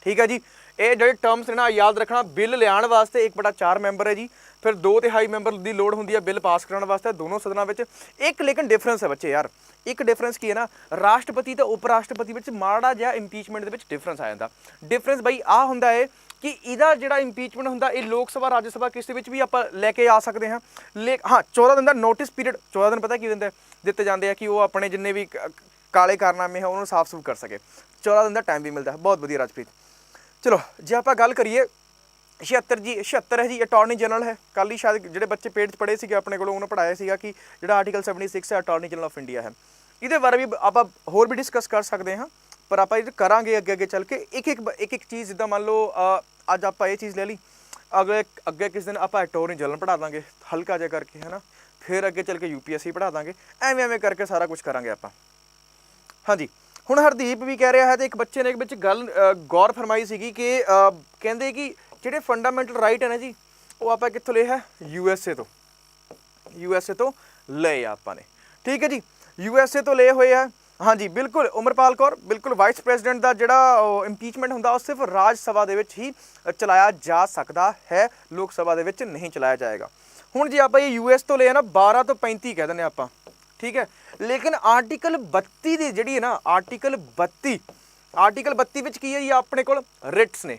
ठीक है जी, ये जो टर्म्स ने ना याद रखना। बिल लियाण वास्ते 1/4 मैंबर है जी, फिर 2/3 मैंबर की लोड़ होंदी है बिल पास कराने वास्ते दोनों सदनों में। एक लेकिन डिफरेंस है बच्चे यार, एक डिफरेंस की है ना राष्ट्रपति तो उप राष्ट्रपति में माड़ा जिहा इंपीचमेंट के डिफरेंस आ जाता। डिफरेंस बई आ हुंदा है कि इहदा जिहड़ा इंपीचमेंट हुंदा ये लोक सभा राज्य सभा किसी भी आप लैके आ सकते हैं। हाँ 14 दिन का नोटिस पीरियड, 14 दिन पता की दिंदे दिते जाते हैं कि वो अपने जिन्ने भी ਕਾਲੇ ਕਾਰਨਾਮੇ ਹੈ ਉਹਨੂੰ ਸਾਫ਼ ਸੂਫ ਕਰ ਸਕੇ। 14 ਦਿਨ ਦਾ ਟਾਈਮ ਵੀ ਮਿਲਦਾ ਹੈ। ਬਹੁਤ ਵਧੀਆ ਰਾਜਪ੍ਰੀਤ। ਚਲੋ ਜੇ ਆਪਾਂ ਗੱਲ ਕਰੀਏ 76 ਹੈ ਜੀ ਅਟਾਰਨੀ ਜਨਰਲ ਹੈ। ਕੱਲ੍ਹ ਹੀ ਸ਼ਾਇਦ ਜਿਹੜੇ ਬੱਚੇ ਪੇਡ 'ਚ ਪੜ੍ਹੇ ਸੀਗੇ ਆਪਣੇ ਕੋਲੋਂ ਉਹਨੂੰ ਪੜ੍ਹਾਇਆ ਸੀਗਾ ਕਿ ਜਿਹੜਾ ਆਰਟੀਕਲ 76 ਹੈ ਅਟਾਰਨੀ ਜਨਰਲ ਆਫ ਇੰਡੀਆ ਹੈ। ਇਹਦੇ ਬਾਰੇ ਵੀ ਆਪਾਂ ਹੋਰ ਵੀ ਡਿਸਕਸ ਕਰ ਸਕਦੇ ਹਾਂ, ਪਰ ਆਪਾਂ ਇਹ ਕਰਾਂਗੇ ਅੱਗੇ ਚੱਲ ਕੇ ਇੱਕ ਚੀਜ਼। ਜਿੱਦਾਂ ਮੰਨ ਲਓ ਅੱਜ ਆਪਾਂ ਇਹ ਚੀਜ਼ ਲੈ ਲਈ, ਅੱਗੇ ਕਿਸ ਦਿਨ ਆਪਾਂ ਅਟਾਰਨੀ ਜਨਰਲ ਪੜ੍ਹਾ ਦਾਂਗੇ ਹਲਕਾ ਜਿਹਾ ਕਰਕੇ, ਹੈ ਨਾ। ਫਿਰ ਅੱਗੇ ਚੱਲ ਕੇ UPSC ਪੜ੍ਹਾ ਦਾਂਗੇ, ਐਵੇਂ ਕਰਕੇ ਸਾਰਾ ਕੁਝ ਕਰਾਂਗੇ ਆਪਾਂ। ਹਾਂਜੀ, ਹੁਣ ਹਰਦੀਪ ਵੀ ਕਹਿ ਰਿਹਾ ਹੈ, ਤੇ ਇੱਕ ਬੱਚੇ ਨੇ ਇੱਕ ਵਿੱਚ ਗੱਲ ਗੌਰ ਫਰਮਾਈ ਸੀਗੀ ਕਿ ਕਹਿੰਦੇ ਕਿ ਜਿਹੜੇ ਫੰਡਾਮੈਂਟਲ ਰਾਈਟ ਹੈ ਨਾ ਜੀ, ਉਹ ਆਪਾਂ ਕਿੱਥੋਂ ਲਏ ਹੈ? USA ਤੋਂ ਲਏ ਆ ਆਪਾਂ ਨੇ। ਠੀਕ ਹੈ ਜੀ, USA ਤੋਂ ਲਏ ਹੋਏ ਆ। ਹਾਂਜੀ ਬਿਲਕੁਲ ਉਮਰਪਾਲ ਕੌਰ, ਬਿਲਕੁਲ ਵਾਈਸ ਪ੍ਰੈਜ਼ੀਡੈਂਟ ਦਾ ਜਿਹੜਾ ਇੰਪੀਚਮੈਂਟ ਹੁੰਦਾ ਉਹ ਸਿਰਫ ਰਾਜ ਸਭਾ ਦੇ ਵਿੱਚ ਹੀ ਚਲਾਇਆ ਜਾ ਸਕਦਾ ਹੈ, ਲੋਕ ਸਭਾ ਦੇ ਵਿੱਚ ਨਹੀਂ ਚਲਾਇਆ ਜਾਏਗਾ। ਹੁਣ ਜੇ ਆਪਾਂ ਇਹ US ਤੋਂ ਲਏ ਨਾ 12 ਤੋਂ 35 ਕਹਿ ਦਿੰਦੇ ਆਪਾਂ, ਠੀਕ ਹੈ। ਲੇਕਿਨ ਆਰਟੀਕਲ 32 ਦੀ ਜਿਹੜੀ ਹੈ ਨਾ, ਆਰਟੀਕਲ 32 ਵਿੱਚ ਕੀ ਹੈ ਜੀ? ਆਪਣੇ ਕੋਲ ਰਿਟਸ ਨੇ।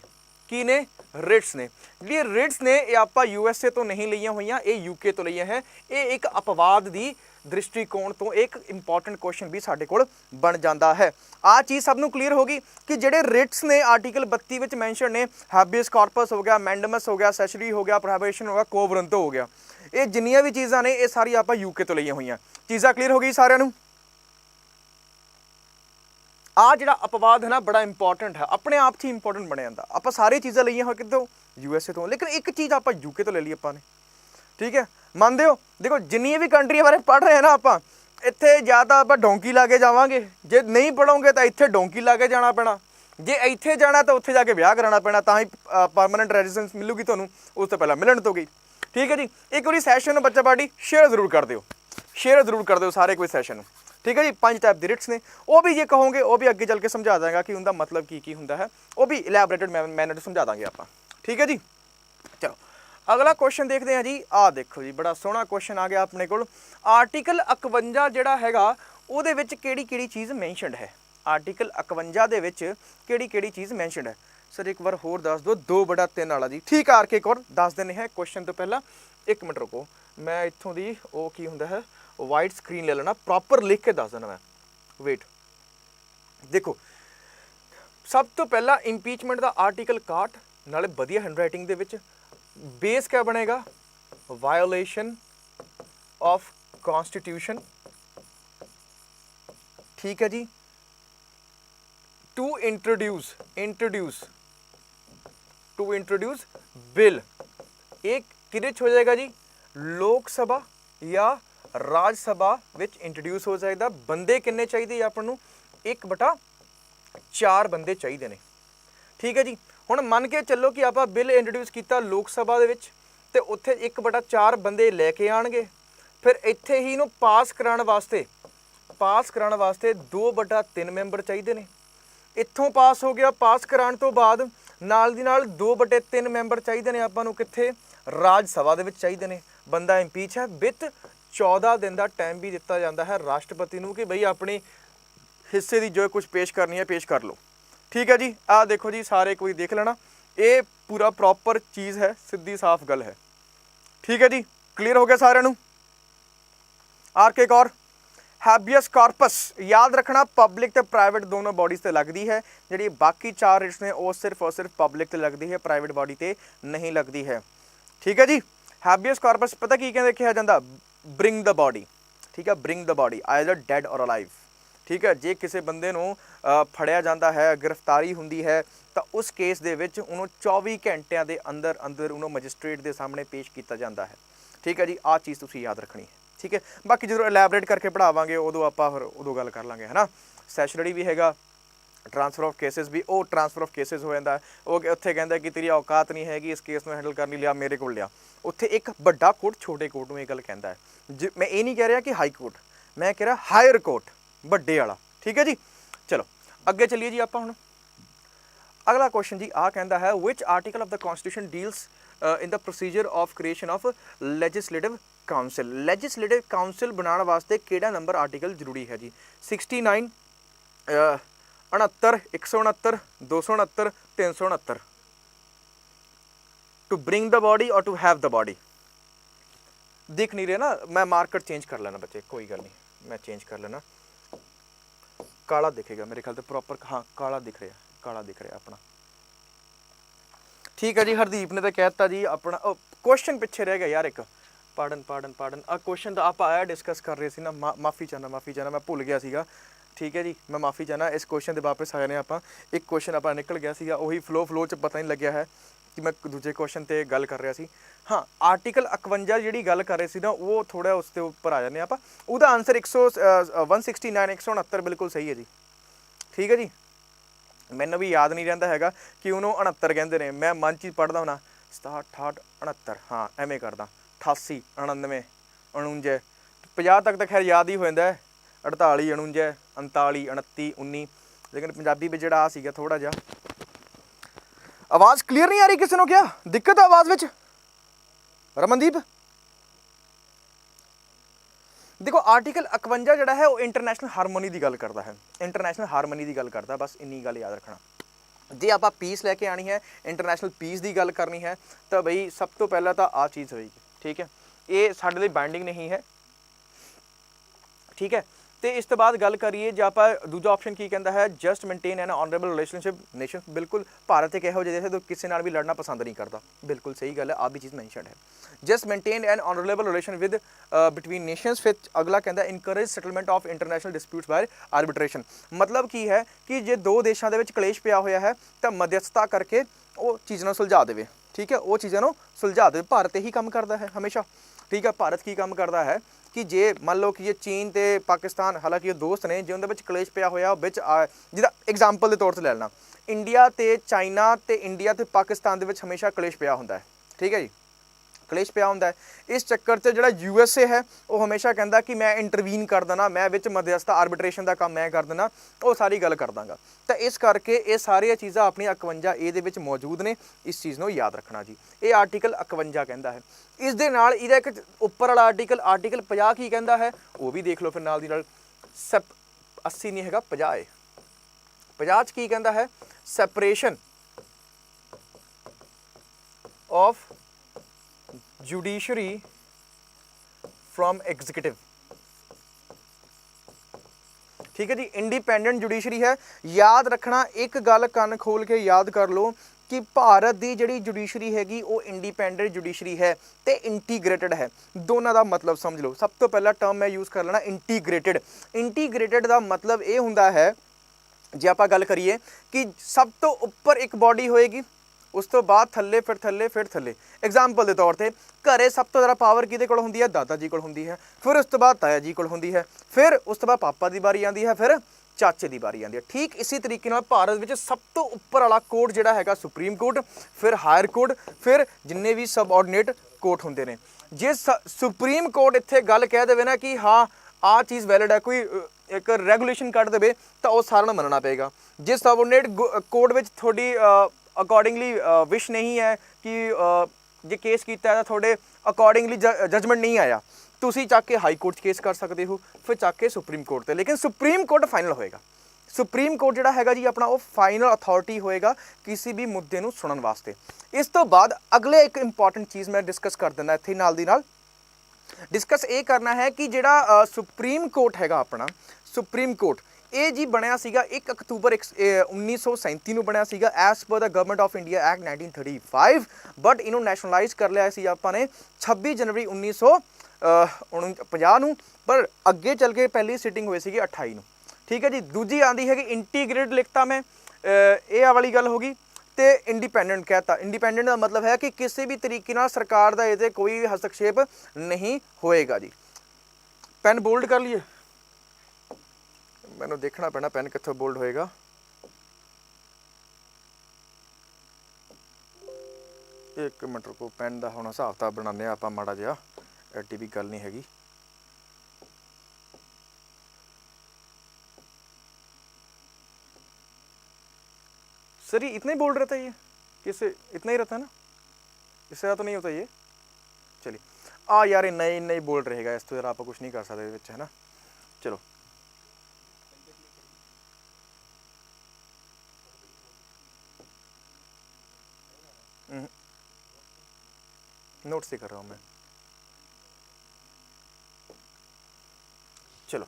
ਕੀ ਨੇ? ਰਿਟਸ ਨੇ। ਜਿਹੜੀ ਰਿਟਸ ਨੇ ਇਹ ਆਪਾਂ USA ਤੋਂ ਨਹੀਂ ਲਈਆਂ ਹੋਈਆਂ, ਇਹ UK ਤੋਂ ਲਈਆਂ ਹੈ। ਇਹ ਇੱਕ ਅਪਵਾਦ ਦੀ ਦ੍ਰਿਸ਼ਟੀਕੋਣ ਤੋਂ ਇੱਕ ਇੰਪੋਰਟੈਂਟ ਕੁਐਸਚਨ ਵੀ ਸਾਡੇ ਕੋਲ ਬਣ ਜਾਂਦਾ ਹੈ। ਆਹ ਚੀਜ਼ ਸਭ ਨੂੰ ਕਲੀਅਰ ਹੋ ਗਈ ਕਿ ਜਿਹੜੇ ਰਿਟਸ ਨੇ ਆਰਟੀਕਲ 32 ਵਿੱਚ ਮੈਂਸ਼ਨ ਨੇ, ਹੈਬੀਅਸ ਕਾਰਪਸ ਹੋ ਗਿਆ, ਮੈਂਡਮਸ ਹੋ ਗਿਆ, ਸੈਸ਼ਰੀ ਹੋ ਗਿਆ, ਪ੍ਰੋਹਿਬਿਸ਼ਨ ਹੋ ਗਿਆ, ਕੋਵਰੰਤੋ ਹੋ ਗਿਆ, ਇਹ ਜਿੰਨੀਆਂ ਵੀ ਚੀਜ਼ਾਂ ਨੇ ਇਹ ਸਾਰੀ ਆਪਾਂ UK ਤੋਂ ਲਈਆਂ ਹੋਈਆਂ। ਚੀਜ਼ਾਂ ਕਲੀਅਰ ਹੋ ਗਈ ਸਾਰਿਆਂ ਨੂੰ? ਆ ਜਿਹੜਾ ਅਪਵਾਦ ਹੈ ਨਾ ਬੜਾ ਇੰਪੋਰਟੈਂਟ ਹੈ, ਆਪਣੇ ਆਪ 'ਚ ਹੀ ਇੰਪੋਰਟੈਂਟ ਬਣਿਆ ਜਾਂਦਾ। ਆਪਾਂ ਸਾਰੀ ਚੀਜ਼ਾਂ ਲਈਆਂ ਹੋਈਆਂ ਕਿੱਥੋਂ? USA ਤੋਂ, ਲੇਕਿਨ ਇੱਕ ਚੀਜ਼ ਆਪਾਂ UK ਤੋਂ ਲੈ ਲਈ ਆਪਾਂ ਨੇ। ਠੀਕ ਹੈ, ਮੰਨਦੇ ਹੋ? ਦੇਖੋ ਜਿੰਨੀਆਂ ਵੀ ਕੰਟਰੀਆਂ ਬਾਰੇ ਪੜ੍ਹ ਰਹੇ ਨਾ ਆਪਾਂ, ਇੱਥੇ ਜਾਂ ਤਾਂ ਆਪਾਂ ਡੋਂਕੀ ਲਾ ਕੇ ਜਾਵਾਂਗੇ, ਜੇ ਨਹੀਂ ਪੜ੍ਹੋਗੇ ਤਾਂ ਇੱਥੇ ਡੋਂਕੀ ਲਾ ਕੇ ਜਾਣਾ ਪੈਣਾ, ਜੇ ਇੱਥੇ ਜਾਣਾ ਤਾਂ ਉੱਥੇ ਜਾ ਕੇ ਵਿਆਹ ਕਰਾਉਣਾ ਪੈਣਾ, ਤਾਂ ਹੀ ਪਰਮਾਨੈਂਟ ਰੈਜ਼ੀਡੈਂਸ ਮਿਲੂਗੀ ਤੁਹਾਨੂੰ, ਉਸ ਤੋਂ ਪਹਿਲਾਂ ਮਿਲਣ ਤੋਂ ਗਈ। ਠੀਕ ਹੈ ਜੀ, ਇੱਕ ਵਾਰੀ ਸੈਸ਼ਨ ਨੂੰ ਬੱਚਾ ਪਾਰਟੀ ਸ਼ੇਅਰ ਜ਼ਰੂਰ ਕਰ ਦਿਓ, ਸਾਰੇ ਕੋਈ ਸੈਸ਼ਨ ਨੂੰ। ਠੀਕ ਹੈ ਜੀ, 5 ਟਾਈਪ ਦੇ ਰਿਟਸ ਨੇ, ਉਹ ਵੀ ਜੇ ਕਹੋਗੇ ਉਹ ਵੀ ਅੱਗੇ ਚੱਲ ਕੇ ਸਮਝਾ ਦਾਂਗਾ ਕਿ ਉਹਦਾ ਮਤਲਬ ਕੀ ਹੁੰਦਾ ਹੈ, ਉਹ ਵੀ ਇਲੈਬੋਰੇਟਡ ਮੈਨਰ 'ਚ ਸਮਝਾ ਦਾਂਗੇ ਆਪਾਂ। ਠੀਕ ਹੈ ਜੀ, ਚਲੋ ਅਗਲਾ ਕੁਐਸਚਨ ਦੇਖਦੇ ਹਾਂ ਜੀ। ਆਹ ਦੇਖੋ ਜੀ, ਬੜਾ ਸੋਹਣਾ ਕੁਐਸਚਨ ਆ ਗਿਆ ਆਪਣੇ ਕੋਲ। ਆਰਟੀਕਲ 51 ਜਿਹੜਾ ਹੈਗਾ ਉਹਦੇ ਵਿੱਚ ਕਿਹੜੀ ਚੀਜ਼ ਮੈਂਸ਼ਨਡ ਹੈ? ਆਰਟੀਕਲ 51 ਦੇ ਵਿੱਚ ਕਿਹੜੀ ਚੀਜ਼ ਮੈਂਸ਼ਨਡ ਹੈ? ਸਰ ਇੱਕ ਵਾਰ ਹੋਰ ਦੱਸ ਦਿਓ। 2/3 ਵਾਲਾ ਜੀ। ਠੀਕ ਆ, ਆਰਕੇ ਕੌਰ ਦੱਸ ਦਿੰਦੇ ਹੈ ਕੁਐਸਚਨ ਤੋਂ ਪਹਿਲਾਂ। 1 ਮਿੰਟ ਰੁਕੋ, ਮੈਂ ਇੱਥੋਂ ਦੀ ਉਹ ਕੀ ਹੁੰਦਾ ਹੈ ਵਾਈਟ ਸਕਰੀਨ ਲੈ ਲੈਣਾ, ਪ੍ਰੋਪਰ ਲਿਖ ਕੇ ਦੱਸ ਦੇਣਾ ਮੈਂ। ਵੇਟ, ਦੇਖੋ ਸਭ ਤੋਂ ਪਹਿਲਾਂ ਇੰਪੀਚਮੈਂਟ ਦਾ ਆਰਟੀਕਲ 61, ਨਾਲੇ ਵਧੀਆ ਹੈਂਡਰਾਈਟਿੰਗ ਦੇ ਵਿੱਚ। ਬੇਸ ਕਿਆ ਬਣੇਗਾ? Violation of constitution. ठीक है जी, टू इंट्रोड्यूस बिल, एक किधे हो जाएगा जी? लोक सभा या राज सभा विच इंट्रोड्यूस हो जाएगा। बंदे किन्ने चाहिए अपन नूं? 1/4 बंदे चाहिए ने। ठीक है जी, हुण मन के चलो कि आप बिल इंट्रोड्यूस किया लोक सभा दे विच ते उत्थे 1/4 बंदे लैके आउणगे, फिर इत्थे ही इहनूं पास कराउण वास्ते 2/3 मैंबर चाहिए ने। इत्थों पास हो गया, पास कराउण तो बाद नाल दी नाल 2/3 मैंबर चाहिए ने आपां नूं कित्थे? राज सभा दे विच चाहिए ने। बंदा इंपीच है, विथ 14 दिन का टाइम भी दिता जाता है राष्ट्रपति नूं कि बई अपने हिस्से की जो कुछ पेश करनी है पेश कर लो। ठीक है जी, आ देखो जी, सारे कोई देख लेना, ये पूरा प्रॉपर चीज़ है, सीधी साफ गल है। ठीक है जी, क्लीयर हो गया सारे नूं? आरके कौर, हैबियस कॉर्पस याद रखना पब्लिक ते प्राइवेट दोनों बॉडीज़ ते लगती है। जी बाकी 4 रिट्स ने वो सिर्फ और सिर्फ पब्लिक ते लगती है, प्राइवेट बॉडी ते नहीं लगती है। ठीक है जी, हैबियस कॉर्पस पता की कहते कहा जाता? Bring the body. ठीक है, bring the body either dead और अलाइव। ठीक है, जे किसी बंदे नूं फड़िया जाता है, गिरफ्तारी हुंदी है, तो उस केस दे विच उन्होंने 24 घंटिया के अंदर उन्होंने मजिस्ट्रेट के सामने पेश किया जाता है। ठीक है जी, आ चीज़ तुसीं याद रखनी है। ठीक है, बाकी जो एलैबोरेट करके पढ़ावांगे उदों आपां फिर उदों गल कर लांगे, है ना। सैशनरी भी हैगा, ट्रांसफर ऑफ केसिस भी, वो ट्रांसफर ऑफ केसिस हो जाता है, वो उत्थे कहंदा कि तेरी औकात नहीं हैगी इस केस में हैंडल करनी, लिया मेरे को लिया। उत्थे एक बड़ा कोर्ट छोटे कोर्ट में ये गल कहता है। मैं ये नहीं कह रहा कि हाई कोर्ट, मैं कह रहा हायर कोर्ट, बड़े वाला। ठीक है जी, चलो अगे चलिए जी। आप हुण अगला क्वेश्चन जी आ कहता है, which article of the constitution deals in the procedure of creation of legislative council. Legislative council बनाने वास्ते केड़ा नंबर आर्टिकल जरूरी है जी? 69, 69, 169, 269, 369। टू ब्रिंग द बॉडी और टू हैव द बॉडी। दिख नहीं रहे ना, मैं मार्कर चेंज कर लेना बच्चे, कोई गल नहीं, मैं चेंज कर लेना। काला दिखेगा मेरे ख्याल से प्रॉपर, हाँ काला दिख रहा, काला दिख रहा अपना। ठीक है जी, हरदीप ने तो कहता जी अपना क्वेश्चन पिछे रह गया यार एक, पार्डन आ क्वेश्चन तो आप आया डिस्कस कर रहे थे ना, माफ़ी चाहना मैं भुल गया सीगा। ठीक है जी, मैं माफ़ी चाहना इस क्वेश्चन के वापस आए ने आप, एक क्वेश्चन अपना निकल गया सीगा, ਉਹੀ फ्लो च पता नहीं लग्या है कि मैं दूजे क्वेश्चन ਤੇ ਗੱਲ ਕਰ ਰਿਹਾ ਸੀ। हाँ आर्टिकल 51 ਜਿਹੜੀ ਗੱਲ ਕਰ ਰਹੇ ਸੀ ਨਾ ਉਹ ਥੋੜਾ ਉਸ ਦੇ ਉੱਪਰ ਆ ਜਾਂਦੇ ਆਪਾਂ। ਉਹਦਾ ਆਨਸਰ 169 169 ਬਿਲਕੁਲ ਸਹੀ ਹੈ ਜੀ। ਠੀਕ ਹੈ ਜੀ, ਮੈਨੂੰ ਵੀ ਯਾਦ ਨਹੀਂ ਰਹਿੰਦਾ ਹੈਗਾ ਕਿ ਉਹਨੂੰ 69 ਕਹਿੰਦੇ ਨੇ, ਮੈਂ ਮਨ 'ਚ ਪੜ੍ਹਦਾ ਹੁਣਾ 67 68 69, ਹਾਂ ਐਵੇਂ ਕਰਦਾ 88 99 49 50 ਤੱਕ ਤਾਂ ਖੈਰ ਯਾਦ ਹੀ ਹੋ ਜਾਂਦਾ, 48 49 39 29 19, ਲੇਕਿਨ ਪੰਜਾਬੀ ਵਿੱਚ ਜਿਹੜਾ ਆ ਸੀਗਾ ਥੋੜਾ ਜਿਹਾ। ਆਵਾਜ਼ ਕਲੀਅਰ ਨਹੀਂ ਆ ਰਹੀ ਕਿਸੇ ਨੂੰ, ਕਿਆ ਦਿੱਕਤ ਆ ਆਵਾਜ਼ ਵਿੱਚ ਰਮਨਦੀਪ? देखो आर्टिकल 51 ਜਿਹੜਾ है वो इंटरनेशनल हारमोनी की गल करता है, इंटरनेशनल हारमोनी की गल करता, बस इन्नी गल याद रखना। जे आप पीस लैके आनी है, इंटरनेशनल पीस की गल करनी है तो बई सब तो पहला तो आ चीज़ होएगी। ठीक है, ये साडे लिए बाइंडिंग नहीं है। ठीक है, तो इस तो बाद गल करिए जो आप दूजा ऑप्शन की कहता है, just maintain an honourable relationship nation. बिल्कुल, भारत एक इहो जिहा तो किसी नाल भी लड़ना पसंद नहीं करता, बिल्कुल सही गल है, आ भी चीज़ मैंशन है। Just maintain an honourable relation with between nations. फिर अगला कहता encourage settlement of international disputes by arbitration. मतलब की है कि जे दो देशों के कलेश पिया होया है तो मध्यस्थता करके वो चीज़ों को सुलझा देवे। ठीक है, वो चीज़ों को सुलझा दे, भारत यही काम करता है हमेशा। ठीक है, भारत की काम करता है कि जे मान लो कि ये चीन तो पाकिस्तान, हालांकि ये दोस्त ने, जो उनके कलेश पिया होया जिदा एग्जाम्पल के तौर पर ले लेना, इंडिया तो चाइना तो इंडिया तो पाकिस्तान के हमेशा कलेश पिया होंदा है। ठीक है जी, कलेश पिया होंदा है। इस चक्कर से जो USA है वो हमेशा कहता कि मैं इंटरवीन कर देना, मैं विच मध्यस्थता आर्बिट्रेशन का काम मैं कर देना, वो सारी गल कर दाँगा। तो इस करके ये सारिया चीज़ां अपनी 51A दे विच मौजूद ने, इस चीज़ को याद रखना जी। ये आर्टिकल 51 कहता है। इस दे नाल इहदा एक उपर वाला आर्टिकल 50 की कहता है, वो भी देख लो फिर नाल दी नाल। 80 नहीं हैगा, 50 है। 50 की कहता है, सैपरेशन ऑफ जुडिशरी फ्रॉम एग्जीक्यूटिव। ठीक है जी, इंडिपेंडेंट जुडिशरी है। याद रखना एक गल कान खोल के याद कर लो कि भारत की जिहड़ी जुडिशरी हैगी वो इंडिपेंडेंट जुडिशरी है तो इंटीग्रेटेड है। दोनों का मतलब समझ लो। सब तो पहला टर्म मैं यूज़ कर लेना इंटीग्रेटेड। इंटीग्रेटेड का मतलब ये हुंदा है, जे आपां गल करिए कि सब तो उपर एक बॉडी होएगी, उस तो बाद थल्ले फिर थल्ले फिर थल्ले। एग्जाम्पल के तौर पर घरे सब तो ज़्यादा पावर किहदे कोल हुंदी है? दादा जी कोल हुंदी है, फिर उस तो बाद ताया जी कोल हुंदी है, फिर उस तो बाद पापा की बारी आती है, फिर चाचे की बारी आती है। ठीक इसी तरीके नाल भारत में सब तो उपर वाला कोर्ट जिहड़ा हैगा सुप्रीम कोर्ट, फिर हायर कोर्ट, फिर जिन्ने भी सबऑर्डिनेट कोर्ट हुंदे ने। जे सुप्रीम कोर्ट इत्थे गल कह देवे ना कि हाँ आ चीज़ वैलिड है, कोई एक रेगूलेशन कढ़ देवे तो वो सारिਆਂ ਨੂੰ मनना पेगा। जे सबऑर्डिनेट कोर्ट में थोड़ी अकॉर्डिंगली विश नहीं है कि जे केस किया तो थोड़े अकॉर्डिंगली जजमेंट नहीं आया, तुसी चक के हाई कोर्ट केस कर सकते हो, फिर चक के सुप्रीम कोर्ट ते। लेकिन सुप्रीम कोर्ट फाइनल होएगा। सुप्रीम कोर्ट जिहड़ा हैगा जी अपना वो फाइनल अथॉरिटी होएगा किसी भी मुद्दे नूं सुनन वास्ते। इस तो बाद अगले एक इंपॉर्टेंट चीज़ मैं डिस्कस कर दिंदा इत्थे नाल दी नाल। डिस्कस ये करना है कि जिहड़ा सुप्रीम कोर्ट हैगा अपना, सुप्रीम कोर्ट ये जी बनया सीगा 1 अक्तूबर 1937 ਨੂੰ ਬਣਿਆ ਸੀਗਾ as per the government of India act 1935। But इनू नैशनलाइज कर लिया सी आपां ने 26 जनवरी 1950 ਨੂੰ, पर अगे चल के पहली सिटिंग हुई सी 28 ਨੂੰ। ठीक है जी, दूजी आती है कि इंटीग्रेट लिखता मैं, ये वाली गल होगी। तो इंडिपेंडेंट कहता, इंडिपेंडेंट का मतलब है कि किसी भी तरीके नाल सरकार का ये कोई भी हस्तक्षेप नहीं होएगा जी। पेन बोल्ड कर लिए, मैंने देखना पैना पेन कित्थों बोल्ड होएगा। एक मिनट रुको, पेन का हुण हिसाब किताब बनाने आपां माड़ा जिहा, एडी भी गल नहीं हैगी। सर ये इतना ही बोल्ड रहता है, ये किससे इतना ही रहता है ना, इससे ज़्यादा तो नहीं होता ये। चलिए यार नई नई बोल्ड रहेगा, इस तो यार आप कुछ नहीं कर सकते, है ना। चलो नोट से कर रहा हूँ मैं। चलो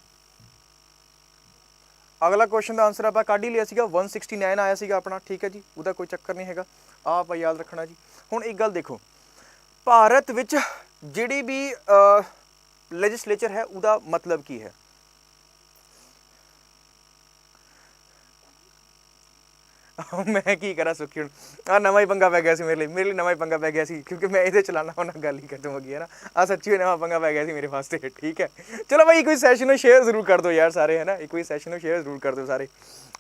ਅਗਲਾ ਕੁਐਸਚਨ ਦਾ ਆਨਸਰ ਆਪਾਂ ਕੱਢ ਹੀ ਲਿਆ ਸੀਗਾ, 169 ਆਇਆ ਸੀਗਾ ਆਪਣਾ, ਠੀਕ ਹੈ ਜੀ, ਉਹਦਾ ਕੋਈ ਚੱਕਰ ਨਹੀਂ ਹੈਗਾ, ਆਹ ਆਪਾਂ ਯਾਦ ਰੱਖਣਾ ਜੀ। ਹੁਣ ਇੱਕ ਗੱਲ ਦੇਖੋ, ਭਾਰਤ ਵਿੱਚ ਜਿਹੜੀ ਵੀ ਲੈਜਿਸਲੇਚਰ ਹੈ ਉਹਦਾ ਮਤਲਬ ਕੀ ਹੈ? ਮੈਂ ਕੀ ਕਰਾਂ ਸੁੱਖੀ, ਹੁਣ ਆਹ ਨਵਾਂ ਹੀ ਪੰਗਾ ਪੈ ਗਿਆ ਸੀ ਮੇਰੇ ਲਈ ਨਵਾਂ ਹੀ ਪੰਗਾ ਪੈ ਗਿਆ ਸੀ, ਕਿਉਂਕਿ ਮੈਂ ਇਹਦੇ ਚਲਾਣਾ ਉਹਨਾਂ ਗੱਲ ਹੀ ਖਤਮ ਹੋ ਗਈ ਹੈ ਨਾ। ਆਹ ਸੱਚੀ ਹੋਈ ਨਵਾਂ ਪੰਗਾ ਪੈ ਗਿਆ ਸੀ ਮੇਰੇ ਵਾਸਤੇ, ਠੀਕ ਹੈ। ਚਲੋ ਭਾਈ ਕੋਈ ਸੈਸ਼ਨ ਨੂੰ ਸ਼ੇਅਰ ਜ਼ਰੂਰ ਕਰ ਦਿਓ ਯਾਰ ਸਾਰੇ, ਹੈ ਨਾ, ਇੱਕ ਵਾਰੀ ਸੈਸ਼ਨ ਨੂੰ ਸ਼ੇਅਰ ਜ਼ਰੂਰ ਕਰ ਦਿਓ ਸਾਰੇ।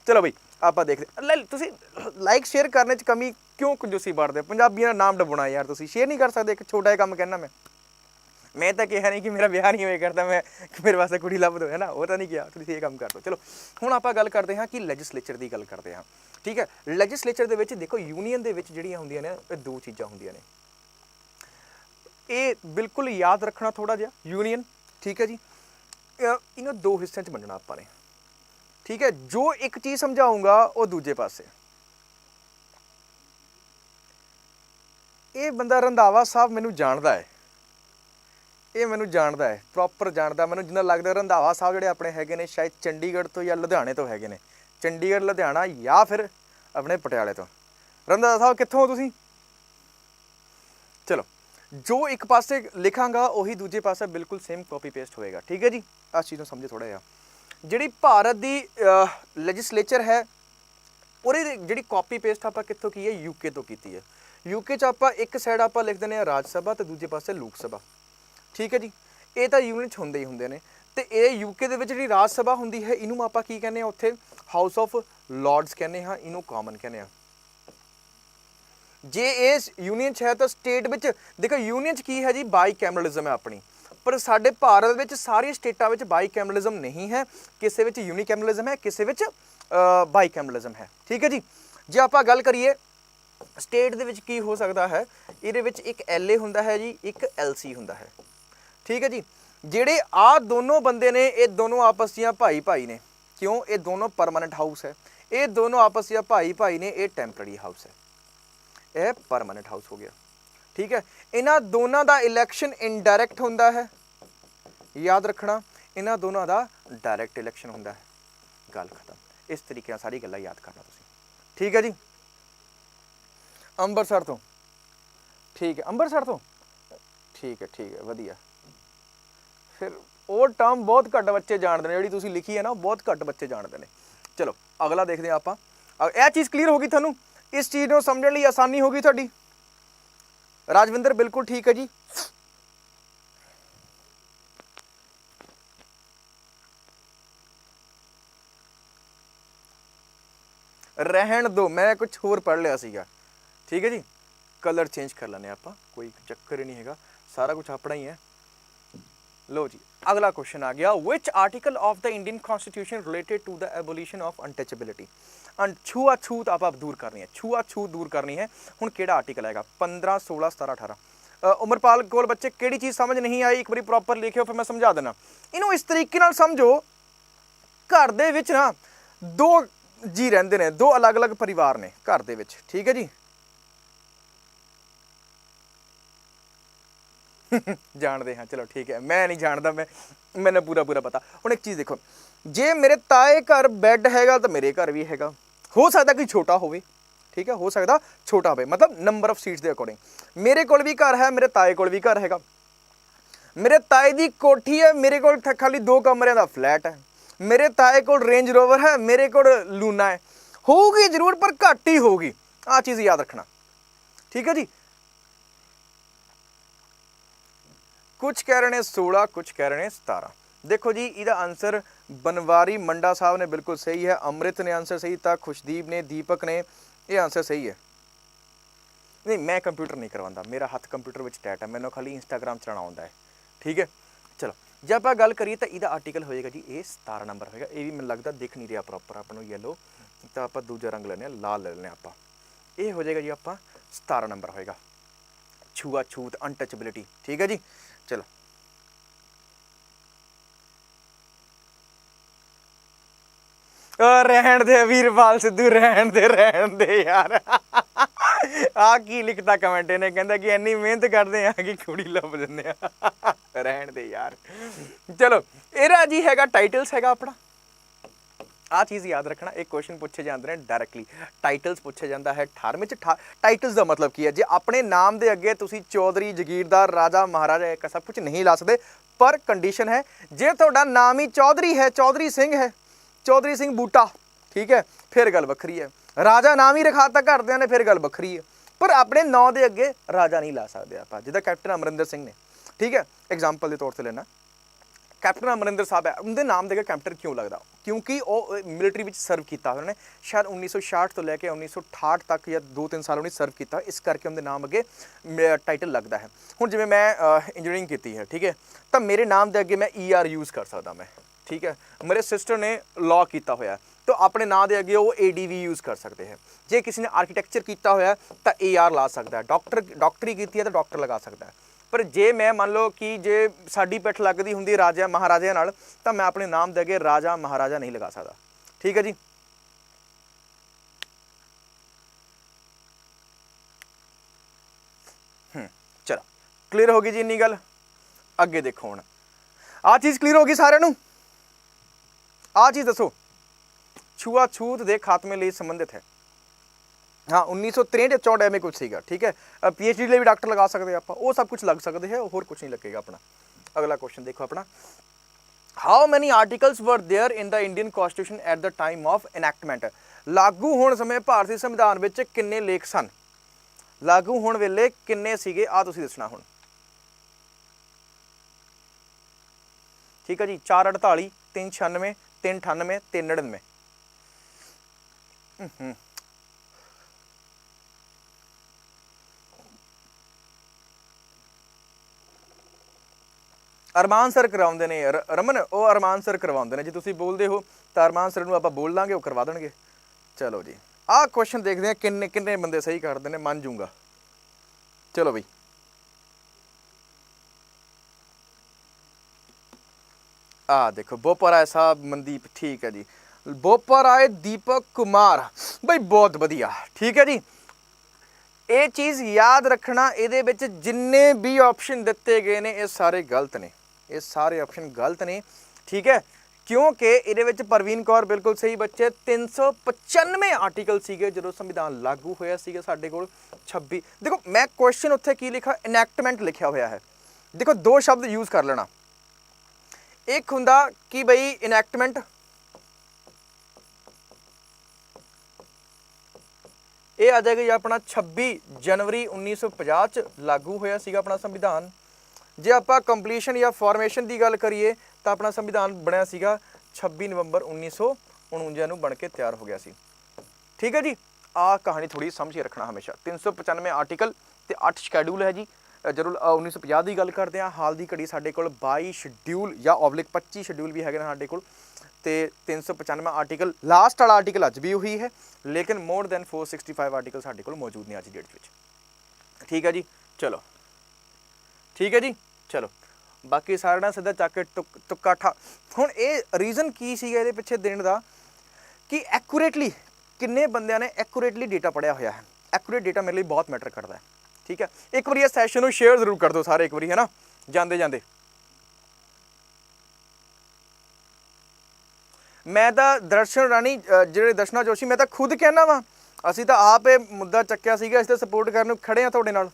ਚਲੋ ਬਈ ਆਪਾਂ ਦੇਖਦੇ, ਲੈ ਤੁਸੀਂ ਲਾਈਕ ਸ਼ੇਅਰ ਕਰਨੇ 'ਚ ਕਮੀ ਕਿਉਂ ਕੰਜੂਸੀ ਵਰਤਦੇ? ਪੰਜਾਬੀਆਂ ਦਾ ਨਾਮ ਡਬੋਣਾ ਯਾਰ, ਤੁਸੀਂ ਸ਼ੇਅਰ ਨਹੀਂ ਕਰ ਸਕਦੇ? ਇੱਕ ਛੋਟਾ ਜਿਹਾ ਕੰਮ ਕਹਿਣਾ ਮੈਂ ਤਾਂ ਕਿਹਾ ਨਹੀਂ ਕਿ ਮੇਰਾ ਵਿਆਹ ਨਹੀਂ ਹੋਇਆ ਕਰਦਾ, ਮੈਂ ਮੇਰੇ ਵਾਸਤੇ ਕੁੜੀ ਲੱਭ ਦਿਓ, ਹੈ ਨਾ, ਉਹ ਤਾਂ ਨਹੀਂ ਕਿਹਾ, ਤੁਸੀਂ ਇਹ ਕੰਮ ਕਰ ਦਿਓ। ਚਲੋ ਹੁਣ ਆਪਾਂ ਗੱਲ ਕਰਦੇ ਹਾਂ ਕਿ ਲੈਜਿਸਲੇਚਰ ਦੀ ਗੱਲ ਕਰਦੇ ਹਾਂ, ਠੀਕ ਹੈ। ਲੈਜਿਸਲੇਚਰ ਦੇ ਵਿੱਚ ਦੇਖੋ, ਯੂਨੀਅਨ ਦੇ ਵਿੱਚ ਜਿਹੜੀਆਂ ਹੁੰਦੀਆਂ ਨੇ ਇਹ ਦੋ ਚੀਜ਼ਾਂ ਹੁੰਦੀਆਂ ਨੇ, ਇਹ ਬਿਲਕੁਲ ਯਾਦ ਰੱਖਣਾ ਥੋੜਾ ਜਿਹਾ। ਯੂਨੀਅਨ, ਠੀਕ ਹੈ ਜੀ, ਇਹਨੂੰ ਦੋ ਹਿੱਸਿਆਂ 'ਚ ਵੰਡਣਾ ਆਪਾਂ ਨੇ, ਠੀਕ ਹੈ। ਜੋ ਇੱਕ ਚੀਜ਼ ਸਮਝਾਊਂਗਾ ਉਹ ਦੂਜੇ ਪਾਸੇ। ਇਹ ਬੰਦਾ ਰੰਧਾਵਾ ਸਾਹਿਬ ਮੈਨੂੰ ਜਾਣਦਾ ਹੈ, ਇਹ ਮੈਨੂੰ ਜਾਣਦਾ ਹੈ, ਪ੍ਰੋਪਰ ਜਾਣਦਾ। ਮੈਨੂੰ ਜਿੰਨਾ ਲੱਗਦਾ ਰੰਧਾਵਾ ਸਾਹਿਬ ਜਿਹੜੇ ਆਪਣੇ ਹੈਗੇ ਨੇ ਸ਼ਾਇਦ ਚੰਡੀਗੜ੍ਹ ਤੋਂ ਜਾਂ ਲੁਧਿਆਣੇ ਤੋਂ ਹੈਗੇ ਨੇ, ਚੰਡੀਗੜ੍ਹ, ਲੁਧਿਆਣਾ ਜਾਂ ਫਿਰ ਆਪਣੇ ਪਟਿਆਲੇ ਤੋਂ। ਰੰਧਾਵਾ ਸਾਹਿਬ ਕਿੱਥੋਂ ਹੋ ਤੁਸੀਂ? ਚਲੋ, ਜੋ ਇੱਕ ਪਾਸੇ ਲਿਖਾਂਗਾ ਉਹੀ ਦੂਜੇ ਪਾਸੇ ਬਿਲਕੁਲ ਸੇਮ ਕਾਪੀ ਪੇਸਟ ਹੋਏਗਾ, ਠੀਕ ਹੈ ਜੀ। ਇਸ ਚੀਜ਼ ਨੂੰ ਸਮਝੇ ਥੋੜ੍ਹਾ ਜਿਹਾ। ਜਿਹੜੀ ਭਾਰਤ ਦੀ ਲੈਜਿਸਲੇਚਰ ਹੈ ਉਹਦੀ ਜਿਹੜੀ ਕਾਪੀ ਪੇਸਟ ਆਪਾਂ ਕਿੱਥੋਂ ਕੀ ਹੈ? ਯੂਕੇ ਤੋਂ ਕੀਤੀ ਹੈ। ਯੂਕੇ 'ਚ ਆਪਾਂ ਇੱਕ ਸਾਈਡ ਆਪਾਂ ਲਿਖ ਦਿੰਦੇ ਹਾਂ ਰਾਜ ਸਭਾ ਤੇ ਦੂਜੇ ਪਾਸੇ ਲੋਕ ਸਭਾ, ਠੀਕ ਹੈ ਜੀ। ਇਹ ਤਾਂ ਯੂਨੀਅਨ 'ਚ ਹੁੰਦੇ ਹੀ ਹੁੰਦੇ ਨੇ। ਤੇ ਇਹ ਯੂਕੇ ਦੇ ਵਿੱਚ ਜਿਹੜੀ ਰਾਜ ਸਭਾ ਹੁੰਦੀ ਹੈ ਇਹਨੂੰ ਆਪਾਂ ਕੀ ਕਹਿੰਦੇ ਹਾਂ? ਉੱਥੇ ਹਾਊਸ ਆਫ ਲਾਰਡਸ ਕਹਿੰਦੇ ਹਾਂ, ਇਹਨੂੰ ਕਾਮਨ ਕਹਿੰਦੇ ਹਾਂ। ਜੇ ਇਹ ਯੂਨੀਅਨ 'ਚ ਹੈ ਤਾਂ ਸਟੇਟ ਵਿੱਚ ਦੇਖੋ, ਯੂਨੀਅਨ 'ਚ ਕੀ ਹੈ ਜੀ? ਬਾਈ ਕੈਮਰਲਿਜ਼ਮ ਹੈ ਆਪਣੀ, ਪਰ ਸਾਡੇ ਭਾਰਤ ਵਿੱਚ ਸਾਰੀਆਂ ਸਟੇਟਾਂ ਵਿੱਚ ਬਾਈ ਕੈਮਰਲਿਜ਼ਮ ਨਹੀਂ ਹੈ, ਕਿਸੇ ਵਿੱਚ ਯੂਨੀਕੈਮਰਲਿਜ਼ਮ ਹੈ, ਕਿਸੇ ਵਿੱਚ ਬਾਈ ਕੈਮਰਲਿਜ਼ਮ ਹੈ, ਠੀਕ ਹੈ ਜੀ। ਜੇ ਆਪਾਂ ਗੱਲ ਕਰੀਏ ਸਟੇਟ ਦੇ ਵਿੱਚ ਕੀ ਹੋ ਸਕਦਾ ਹੈ, ਇਹਦੇ ਵਿੱਚ ਇੱਕ LA ਹੁੰਦਾ ਹੈ ਜੀ, ਇੱਕ LC ਹੁੰਦਾ ਹੈ, ਠੀਕ ਹੈ ਜੀ। ਜਿਹੜੇ ਆਹ ਦੋਨੋਂ ਬੰਦੇ ਨੇ ਇਹ ਦੋਨੋਂ ਆਪਸ ਦੀਆਂ ਭਾਈ ਭਾਈ ਨੇ, ਕਿਉਂ? ਇਹ ਦੋਨੋਂ ਪਰਮਾਨੈਂਟ ਹਾਊਸ ਹੈ, ਇਹ ਦੋਨੋਂ ਆਪਸ ਦੀਆਂ ਭਾਈ ਭਾਈ ਨੇ, ਇਹ ਟੈਂਪਰੇਰੀ ਹਾਊਸ ਹੈ, ਇਹ ਪਰਮਾਨੈਂਟ ਹਾਊਸ ਹੋ ਗਿਆ, ਠੀਕ ਹੈ। ਇਹਨਾਂ ਦੋਨਾਂ ਦਾ ਇਲੈਕਸ਼ਨ ਇਨਡਾਇਰੈਕਟ ਹੁੰਦਾ ਹੈ, ਯਾਦ ਰੱਖਣਾ, ਇਹਨਾਂ ਦੋਨਾਂ ਦਾ ਡਾਇਰੈਕਟ ਇਲੈਕਸ਼ਨ ਹੁੰਦਾ ਹੈ, ਗੱਲ ਖਤਮ। ਇਸ ਤਰੀਕੇ ਨਾਲ ਸਾਰੀ ਗੱਲਾਂ ਯਾਦ ਕਰਨਾ ਤੁਸੀਂ, ਠੀਕ ਹੈ ਜੀ। ਅੰਮ੍ਰਿਤਸਰ ਤੋਂ, ਠੀਕ ਹੈ, ਅੰਮ੍ਰਿਤਸਰ ਤੋਂ, ਠੀਕ ਹੈ, ਠੀਕ ਹੈ, ਵਧੀਆ। ਫਿਰ ਉਹ ਟਰਮ ਬਹੁਤ ਘੱਟ ਬੱਚੇ ਜਾਣਦੇ ਨੇ, ਜਿਹੜੀ ਤੁਸੀਂ ਲਿਖੀ ਹੈ ਨਾ, ਬਹੁਤ ਘੱਟ ਬੱਚੇ ਜਾਣਦੇ ਨੇ। ਚਲੋ ਅਗਲਾ ਦੇਖਦੇ ਹਾਂ ਆਪਾਂ। ਇਹ ਚੀਜ਼ ਕਲੀਅਰ ਹੋ ਗਈ ਤੁਹਾਨੂੰ? ਇਸ ਚੀਜ਼ ਨੂੰ ਸਮਝਣ ਲਈ ਆਸਾਨੀ ਹੋ ਗਈ ਤੁਹਾਡੀ? ਰਾਜਵਿੰਦਰ ਬਿਲਕੁਲ ਠੀਕ ਹੈ ਜੀ। ਰਹਿਣ ਦੋ, ਮੈਂ ਕੁਝ ਹੋਰ ਪੜ੍ਹ ਲਿਆ ਸੀਗਾ, ਠੀਕ ਹੈ ਜੀ। ਕਲਰ ਚੇਂਜ ਕਰ ਲੈਂਦੇ ਆਪਾਂ, ਕੋਈ ਚੱਕਰ ਹੀ ਨਹੀਂ ਹੈਗਾ, ਸਾਰਾ ਕੁਝ ਆਪਣਾ ਹੀ ਹੈ। लो जी, अगला क्वेश्चन आ गया, which article of the Indian constitution related to the abolition of untouchability? छूआछूत आप दूर करनी है, छूआछूत दूर करनी है। हुण केड़ा आर्टिकल आएगा? 15, 16, 17, 18। उमरपाल कोल बच्चे केड़ी चीज़ समझ नहीं आई, एक बारी प्रॉपर लिखियो, फिर मैं समझा देना। इनू इस तरीके नाल समझो, घर दे विच ना दो जी रहिंदे ने, दो अलग अलग परिवार ने घर दे विच, ठीक है जी। जानते हैं, चलो ठीक है, मैं नहीं जानता, मैंने पूरा पूरा पता। हुण एक चीज़ देखो, जे मेरे ताए घर बैड हैगा तो मेरे घर भी हैगा, हो सकता कि छोटा होवे, ठीक है, हो सकता छोटा होवे, मतलब नंबर ऑफ सीट्स के अकॉर्डिंग। मेरे कोल भी घर है, मेरे ताए कोल भी घर हैगा, मेरे ताए दी कोठी है, मेरे कोल खाली 2 कमरिਆਂ ਦਾ फ्लैट है, मेरे ताए कोल रेंज रोवर है, मेरे कोल लूना है, होगी जरूर पर घट ही होगी। आ चीज़ याद रखना, ठीक है जी। कुछ कह रहे हैं 16, कुछ कह रहे हैं 17। देखो जी, इसका आंसर बनवारी मंडा साहब ने बिल्कुल सही है, अमृत ने आंसर सही था, खुशदीप ने, दीपक ने, ये आंसर सही है। नहीं, मैं कंप्यूटर नहीं करवाता, मेरा हाथ कंप्यूटर में टैट है, मैंने खाली इंस्टाग्राम चलाना आता है, ठीक है। चलो जब आप गल करिए तो इसका आर्टिकल होएगा जी, ये 17 नंबर होएगा। ये भी मैंने लगता दिख नहीं रहा प्रॉपर आपको येलो, तो आप दूजा रंग लेने, लाल ले लेने आप, ये हो जाएगा जी आप 17 नंबर होएगा, छूआछूत अनटचेबिलिटी, ठीक है जी। चलो रहन दे वीरपाल सिद्धू, रहन दे यार। आ की लिखता कमेंट ने, कहता कि इन्नी मेहनत करते हैं कि कुड़ी लभ दिंदे आ, रहन दे यार। चलो एरा जी हैगा टाइटल्स हैगा अपना, आ चीज़ याद रखना, एक क्वेश्चन पूछे जाते हैं डायरैक्टली, टाइटल्स पूछे जाता है 18वें टाइटल्स का मतलब की है, जे अपने नाम के अगे तुसी चौधरी जगीरदार राजा महाराजा एक सब कुछ नहीं ला सकते, पर कंडीशन है जे तुहाडा नाम ही चौधरी है, चौधरी सिंह बूटा, ठीक है, फिर गल वखरी है। राजा नाम ही रखाता घरदियां ने, फिर गल वखरी है, पर अपने नाम के अगे राजा नहीं ला सकते आप, जिदा कैप्टन अमरिंदर सिंह ने, ठीक है, एग्जाम्पल के तौर पर लेना, कैप्टन अमरिंदर साहब है, उनके नाम देकर कैप्टन क्यों लगता, क्योंकि वो मिलिटरी में सर्व किया उन्होंने, शायद 1960 तो लैके 1968 तक या 2-3 साल उन्हें सर्व किया, इस करके उनके नाम अगे टाइटल लगता है। हुण जिवें मैं इंजीनियरिंग की है, ठीक है, तो मेरे नाम के अगे मैं ER यूज़ कर सकता मैं, ठीक है, मेरे सिस्टर ने लॉ किया होया तो अपने नाम के अगे वो ADV यूज़ कर सकते हैं, जे किसी ने आर्कीटैक्चर किया होया तो AR ला सकता है, डॉक्टरी की है तो डॉक्टर लगा सकता है, पर जे मैं मान लो कि जे साडी पिठ लगती होंगी राजा महाराजा नाल तो मैं अपने नाम के अगे राजा महाराजा नहीं लगा सकता, ठीक है जी। चलो क्लीयर होगी जी इन्नी गल, अगे देखो हुण आ चीज़ क्लीयर होगी सारे नूं, आ चीज़ दसो छुआछूत के खात्मे लिए संबंधित है। हाँ 1963 64 में कुछ सीगा, ठीक है, PhD लिए भी डॉक्टर लगा सकते हैं आप, वो सब कुछ लग सकते हैं, होर कुछ नहीं लगेगा अपना। अगला क्वेश्चन देखो अपना, how many articles were there in the Indian constitution at the time of enactment, लागू होने समय भारतीय संविधान में किन्ने लेख सन, लागू होने वेले किन्ने सीगे, आ तुसीं दसना हुण, ठीक है जी। 448 396 398 399। अरमान सर करवाते ने रमन, वो अरमान सर करवाते हैं, जे तुसीं बोलते हो तो अरमान सर नूं आपां बोल लांगे, वो करवा देणगे। चलो जी आ क्वेश्चन देखते हैं किन्ने किन्ने बंदे सही करते हैं, मन जूंगा। चलो बई आ देखो बोपराय साहब मनदीप, ठीक है जी, बोपराय दीपक कुमार बई बहुत बढ़िया, ठीक है जी। ये चीज़ याद रखना, ये जिन्ने भी ऑप्शन दिते गए ने ये सारे गलत ने, ये सारे ऑप्शन गलत ने, ठीक है, क्योंकि ये परवीन कौर बिल्कुल सही बच्चे, 395 आर्टिकल सीगे जो संविधान लागू होया सीगा साडे कोल 26। देखो मैं क्वेश्चन उत्थे की लिखा, इनैक्टमेंट लिखा होया है, देखो दो शब्द यूज़ कर लेना, एक हुंदा कि बई इनैक्टमेंट, ये आ जाएगा जी अपना 26 जनवरी 1950 लागू होया सीगा अपना संविधान। जे आपां कंप्लीशन या फॉर्मेशन की गल करिए तो अपना संविधान बनया सीगा 26 नवंबर 1949 नूं बन के तैयार हो गया सी, ठीक है जी। आ कहानी थोड़ी समझ के रखना हमेशा, 395 आर्टिकल तो 8 शेड्यूल है जी, जरूर 1950 की गल करते हैं, हाल की घड़ी साडे कोल 22 शेड्यूल या /25 शेड्यूल भी है साडे कोल, तो 395 आर्टिकल, लास्ट वाला आर्टिकल अज भी वही है, लेकिन मोर दैन 465 आर्टिकल साडे कोल मौजूद ने अज की डेट में, ठीक है जी। चलो ठीक है जी, चलो बाकी सारा ना सीधा चक के तुक्का ठा। हुण ये रीजन की सीगा इहदे पिछे देण दा कि एक्यूरेटली किन्ने बंदियां ने एक्यूरेटली डेटा पढ़िया होया है, एक्यूरेट डेटा मेरे लिए बहुत मैटर करता है, ठीक है। एक बार इस सैशन को शेयर जरूर कर दो सारे एक बार, है ना, जाते जाते। मैं तो दर्शन राणी ਜਿਹੜੇ दर्शना जोशी, मैं तो खुद कहना वा, ਅਸੀਂ ਤਾਂ आप मुद्दा ਚੱਕਿਆ ਸੀਗਾ, ਅਸੀਂ ਤਾਂ सपोर्ट ਕਰਨ खड़े हाँ ਤੁਹਾਡੇ ਨਾਲ,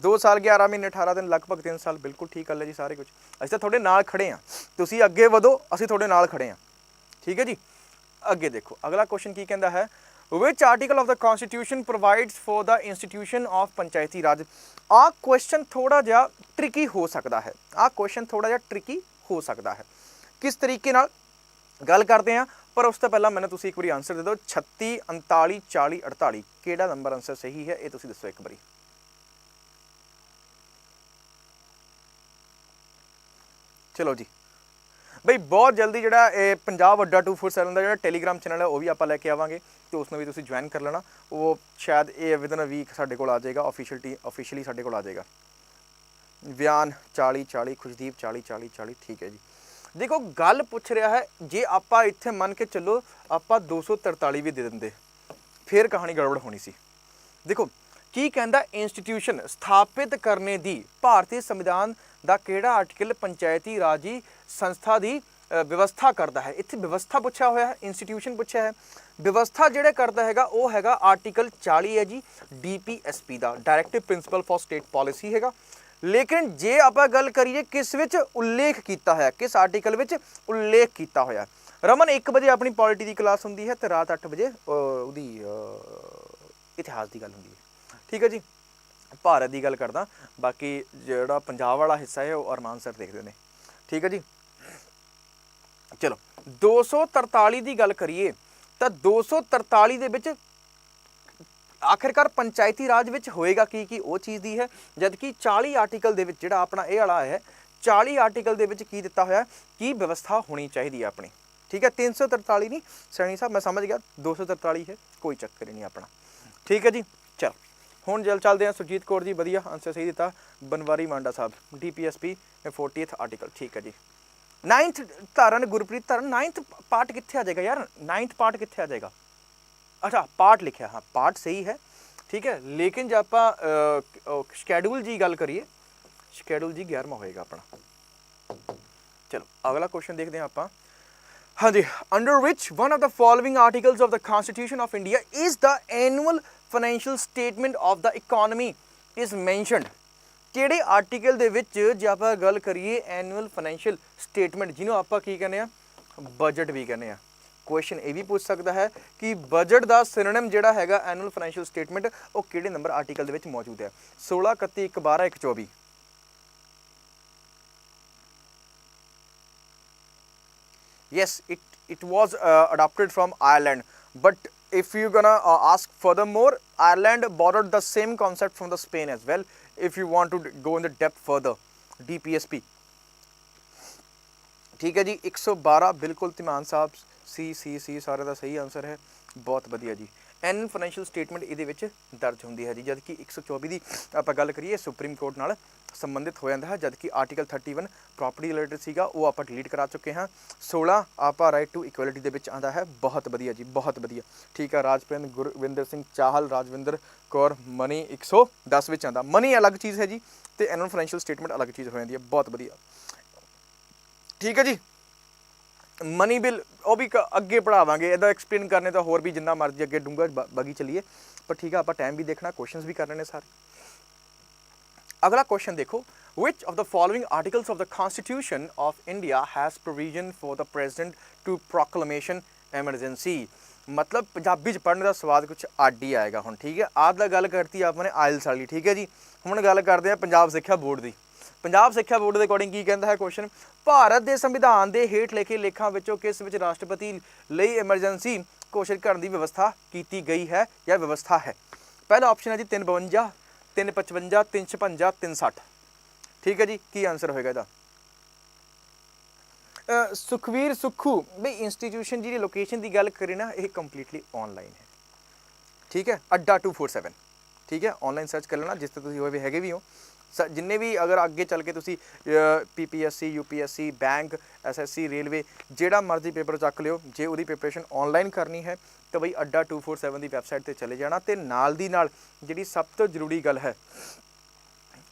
2 साल 11 महीने 18 दिन लगभग 3 साल, बिल्कुल ठीक गल है जी, सारे कुछ ਅਸੀਂ ਤਾਂ ਤੁਹਾਡੇ ਨਾਲ खड़े हाँ, ਤੁਸੀਂ ਅੱਗੇ ਵਧੋ, ਅਸੀਂ ਤੁਹਾਡੇ ਨਾਲ खड़े हाँ, ठीक है जी। ਅੱਗੇ देखो अगला क्वेश्चन की कहता है, which article of the constitution provides for the institution of Panchayati Raj. आ क्वेश्चन थोड़ा जिहा ट्रिकी हो सकता है, आ क्वेश्चन थोड़ा जिहा ट्रिकी हो सकता है, किस तरीके नाल गल करते हैं, पर उस तो पहला मैंने तुसी एक बार आंसर दे दो, 36 39 40 48 केड़ा नंबर आंसर सही है, ये तुसी दसो एक बारी। चलो जी बई बहुत जल्दी जो पंजाब अड्डा 247 का जो टेलीग्राम चैनल है वो भी आप लैके आवांगे, तो उसमें भी तुसी ज्वाइन कर लेना, वो शायद ये विदिन अ वीक साढ़े को आ जाएगा, ऑफिशियली साढ़े को आ जाएगा। व्यान 40 40, खुशदीप 40 40 40, ठीक है जी। देखो गल पुछ रहा है, जे आप इत्थे मन के चलो आप 243 भी दे देंगे, फिर कहानी गड़बड़ होनी सी। देखो की कहता, इंस्टीट्यूशन स्थापित करने दी भारतीय संविधान का केड़ा आर्टिकल पंचायती राजी संस्था की ਵਿਵਸਥਾ ਕਰਦਾ ਹੈ। ਇੱਥੇ ਵਿਵਸਥਾ ਪੁੱਛਿਆ ਹੋਇਆ ਹੈ, ਇੰਸਟੀਟਿਊਸ਼ਨ ਪੁੱਛਿਆ ਹੈ। ਵਿਵਸਥਾ ਜਿਹੜਾ ਕਰਦਾ ਹੈਗਾ ਉਹ ਹੈਗਾ ਆਰਟੀਕਲ 40 ਹੈ ਜੀ DPSP the, directive principal for state policy ਹੈਗਾ। ਲੇਕਿਨ ਜੇ ਆਪਾਂ ਗੱਲ ਕਰੀਏ ਕਿਸ ਵਿੱਚ ਉਲੇਖ ਕੀਤਾ ਹੋਇਆ, ਕਿਸ ਆਰਟੀਕਲ ਵਿੱਚ ਉਲੇਖ ਕੀਤਾ ਹੋਇਆ। ਰਮਨ 1 ਵਜੇ ਆਪਣੀ ਪੋਲਿਟੀ ਦੀ ਕਲਾਸ ਹੁੰਦੀ ਹੈ ਤੇ ਰਾਤ 8 ਵਜੇ ਉਹਦੀ ਇਤਿਹਾਸ ਦੀ ਗੱਲ ਹੁੰਦੀ ਹੈ। ਠੀਕ ਹੈ ਜੀ, ਭਾਰਤ ਦੀ ਗੱਲ ਕਰਦਾ, ਬਾਕੀ ਜਿਹੜਾ ਪੰਜਾਬ ਵਾਲਾ ਹਿੱਸਾ ਹੈ ਉਹ ਅਰਮਾਨ ਸਰ ਦੇਖਦੇ ਨੇ। ਠੀਕ ਹੈ ਜੀ, ਚਲੋ 243 ਦੀ ਗੱਲ ਕਰੀਏ ਤਾਂ 243 ਦੇ ਵਿੱਚ ਆਖਿਰਕਾਰ ਪੰਚਾਇਤੀ ਰਾਜ ਵਿੱਚ ਹੋਏਗਾ ਕੀ ਉਹ ਚੀਜ਼ ਦੀ ਹੈ, ਜਦਕਿ 40 ਆਰਟੀਕਲ ਦੇ ਵਿੱਚ ਜਿਹੜਾ ਆਪਣਾ ਇਹ ਵਾਲਾ ਹੈ 40 ਆਰਟੀਕਲ ਦੇ ਵਿੱਚ ਕੀ ਦਿੱਤਾ ਹੋਇਆ ਕੀ ਵਿਵਸਥਾ ਹੋਣੀ ਚਾਹੀਦੀ ਹੈ ਆਪਣੀ। ਠੀਕ ਹੈ, 343 ਨਹੀਂ ਸੈਣੀ ਸਾਹਿਬ, ਮੈਂ ਸਮਝ ਗਿਆ 243 ਹੈ, ਕੋਈ ਚੱਕਰ ਹੀ ਨਹੀਂ ਆਪਣਾ। ਠੀਕ ਹੈ ਜੀ, ਚਲ ਹੁਣ ਚੱਲਦੇ ਹਾਂ। ਸੁਰਜੀਤ ਕੌਰ ਜੀ ਵਧੀਆ ਆਂਸਰ ਸਹੀ ਦਿੱਤਾ। ਬਨਵਾਰੀ ਮਾਂਡਾ ਸਾਹਿਬ DPSP 40th ਆਰਟੀਕਲ। ਠੀਕ ਹੈ ਜੀ, 9th ਧਾਰਨ ਗੁਰਪ੍ਰੀਤ ਧਾਰਨ 9th ਪਾਰਟ ਕਿੱਥੇ ਆ ਜਾਏਗਾ ਯਾਰ, 9th ਪਾर्ट ਕਿੱਥੇ ਆ ਜਾਏਗਾ। अच्छा पार्ट लिखा, हाँ पार्ट सही है, ठीक है। लेकिन जब आप शेड्यूल जी गल करिए, शेड्यूल जी 11वां होएगा अपना। चलो अगला क्वेश्चन देखते हैं आप। हाँ जी, under which one of the following articles of the constitution of India is the annual financial statement of the economy is mentioned. किहड़े आर्टिकल दे विच जे आप गल करिए एनुअल फाइनेंशियल स्टेटमेंट, जिन्हों आप की कहने आ बजट भी कहने आ। क्वेश्चन ये भी पूछ सकता है कि बजट का सिनोनिम जिहड़ा हैगा एनुअल फाइनेंशियल स्टेटमेंट वो किहड़े नंबर आर्टिकल दे विच मौजूद है। 16, 31, 1, 12, 1, 24। Yes, it was adopted from Ireland, but if you gonna ask furthermore, Ireland borrowed the same concept from the Spain as well. If you want to go in the depth further, DPSP। ठीक है जी, 112 बिल्कुल तिमान साहब सी सारे का सही answer है, बहुत वधिया जी। एनुअल फाइनेंशियल स्टेटमेंट ये दर्ज होंगी है जी, जबकि 124 की आप गल करिए सुप्रीम कोर्ट नाल संबंधित हो जाता है, जबकि आर्टिकल 31 प्रॉपर्टी रिलेटेड सीगा वो आप डिलीट करा चुके हैं। 16 आप राइट टू इक्वलिटी के आता है, बहुत वधिया जी, बहुत वधिया। ठीक है, राजप्रिंद गुरविंदर सिंह चाहल, राजविंदर कौर, मनी 110 में आता। मनी अलग चीज़ है जी, तो एनुअल फाइनेंशियल स्टेटमेंट अलग चीज़ हो जाती है, बहुत वधिया। ठीक है जी, मनी बिल वो भी अगे पढ़ावांगे, इदा एक्सप्लेन करने तो होर भी जिन्ना मर्जी अगे डूंगा बगी चलीए, पर ठीक है आप टाइम भी देखना, क्वेश्चन भी करने सारे। अगला क्वेश्चन देखो, which of the following articles of the constitution of India has provision for the president to proclamation emergency. मतलब पंजाबी पढ़ने का स्वाद कुछ अड ही आएगा हुण। ठीक है, आद गल करती आपने आइल्स वाली। ठीक है जी, हुण गल करते हैं पंजाब सिक्ख्या बोर्ड की। पंजाब सिक्ख्या बोर्ड के अकॉर्डिंग की कहता है क्वेश्चन, भारत के संविधान के हेठ लिखे लेखां विचों किस विच राष्ट्रपति लई एमरजेंसी घोषित करने की व्यवस्था की गई है या व्यवस्था है। पहला ऑप्शन है जी 352, 355, 356, 360। ठीक है जी, की आंसर होएगा इसदा? सुखवीर सुखू भाई इंस्टीट्यूशन जी लोकेशन की गल करें ना, ये कंप्लीटली ऑनलाइन है। ठीक है, अड्डा 247। ठीक है, ऑनलाइन सर्च कर लेना, जिस तरह तुम हैगे भी हो जिन्ने भी, अगर अगे चल के तुसी PPSC UPSC bank SSC railway जेड़ा मर्जी पेपर चक लियो, जे उहदी प्रिपरेशन ऑनलाइन करनी है तो बई अड्डा 247 की वैबसाइट पर चले जाना। तो नाल दी नाल जिहड़ी सब तो जरूरी गल है,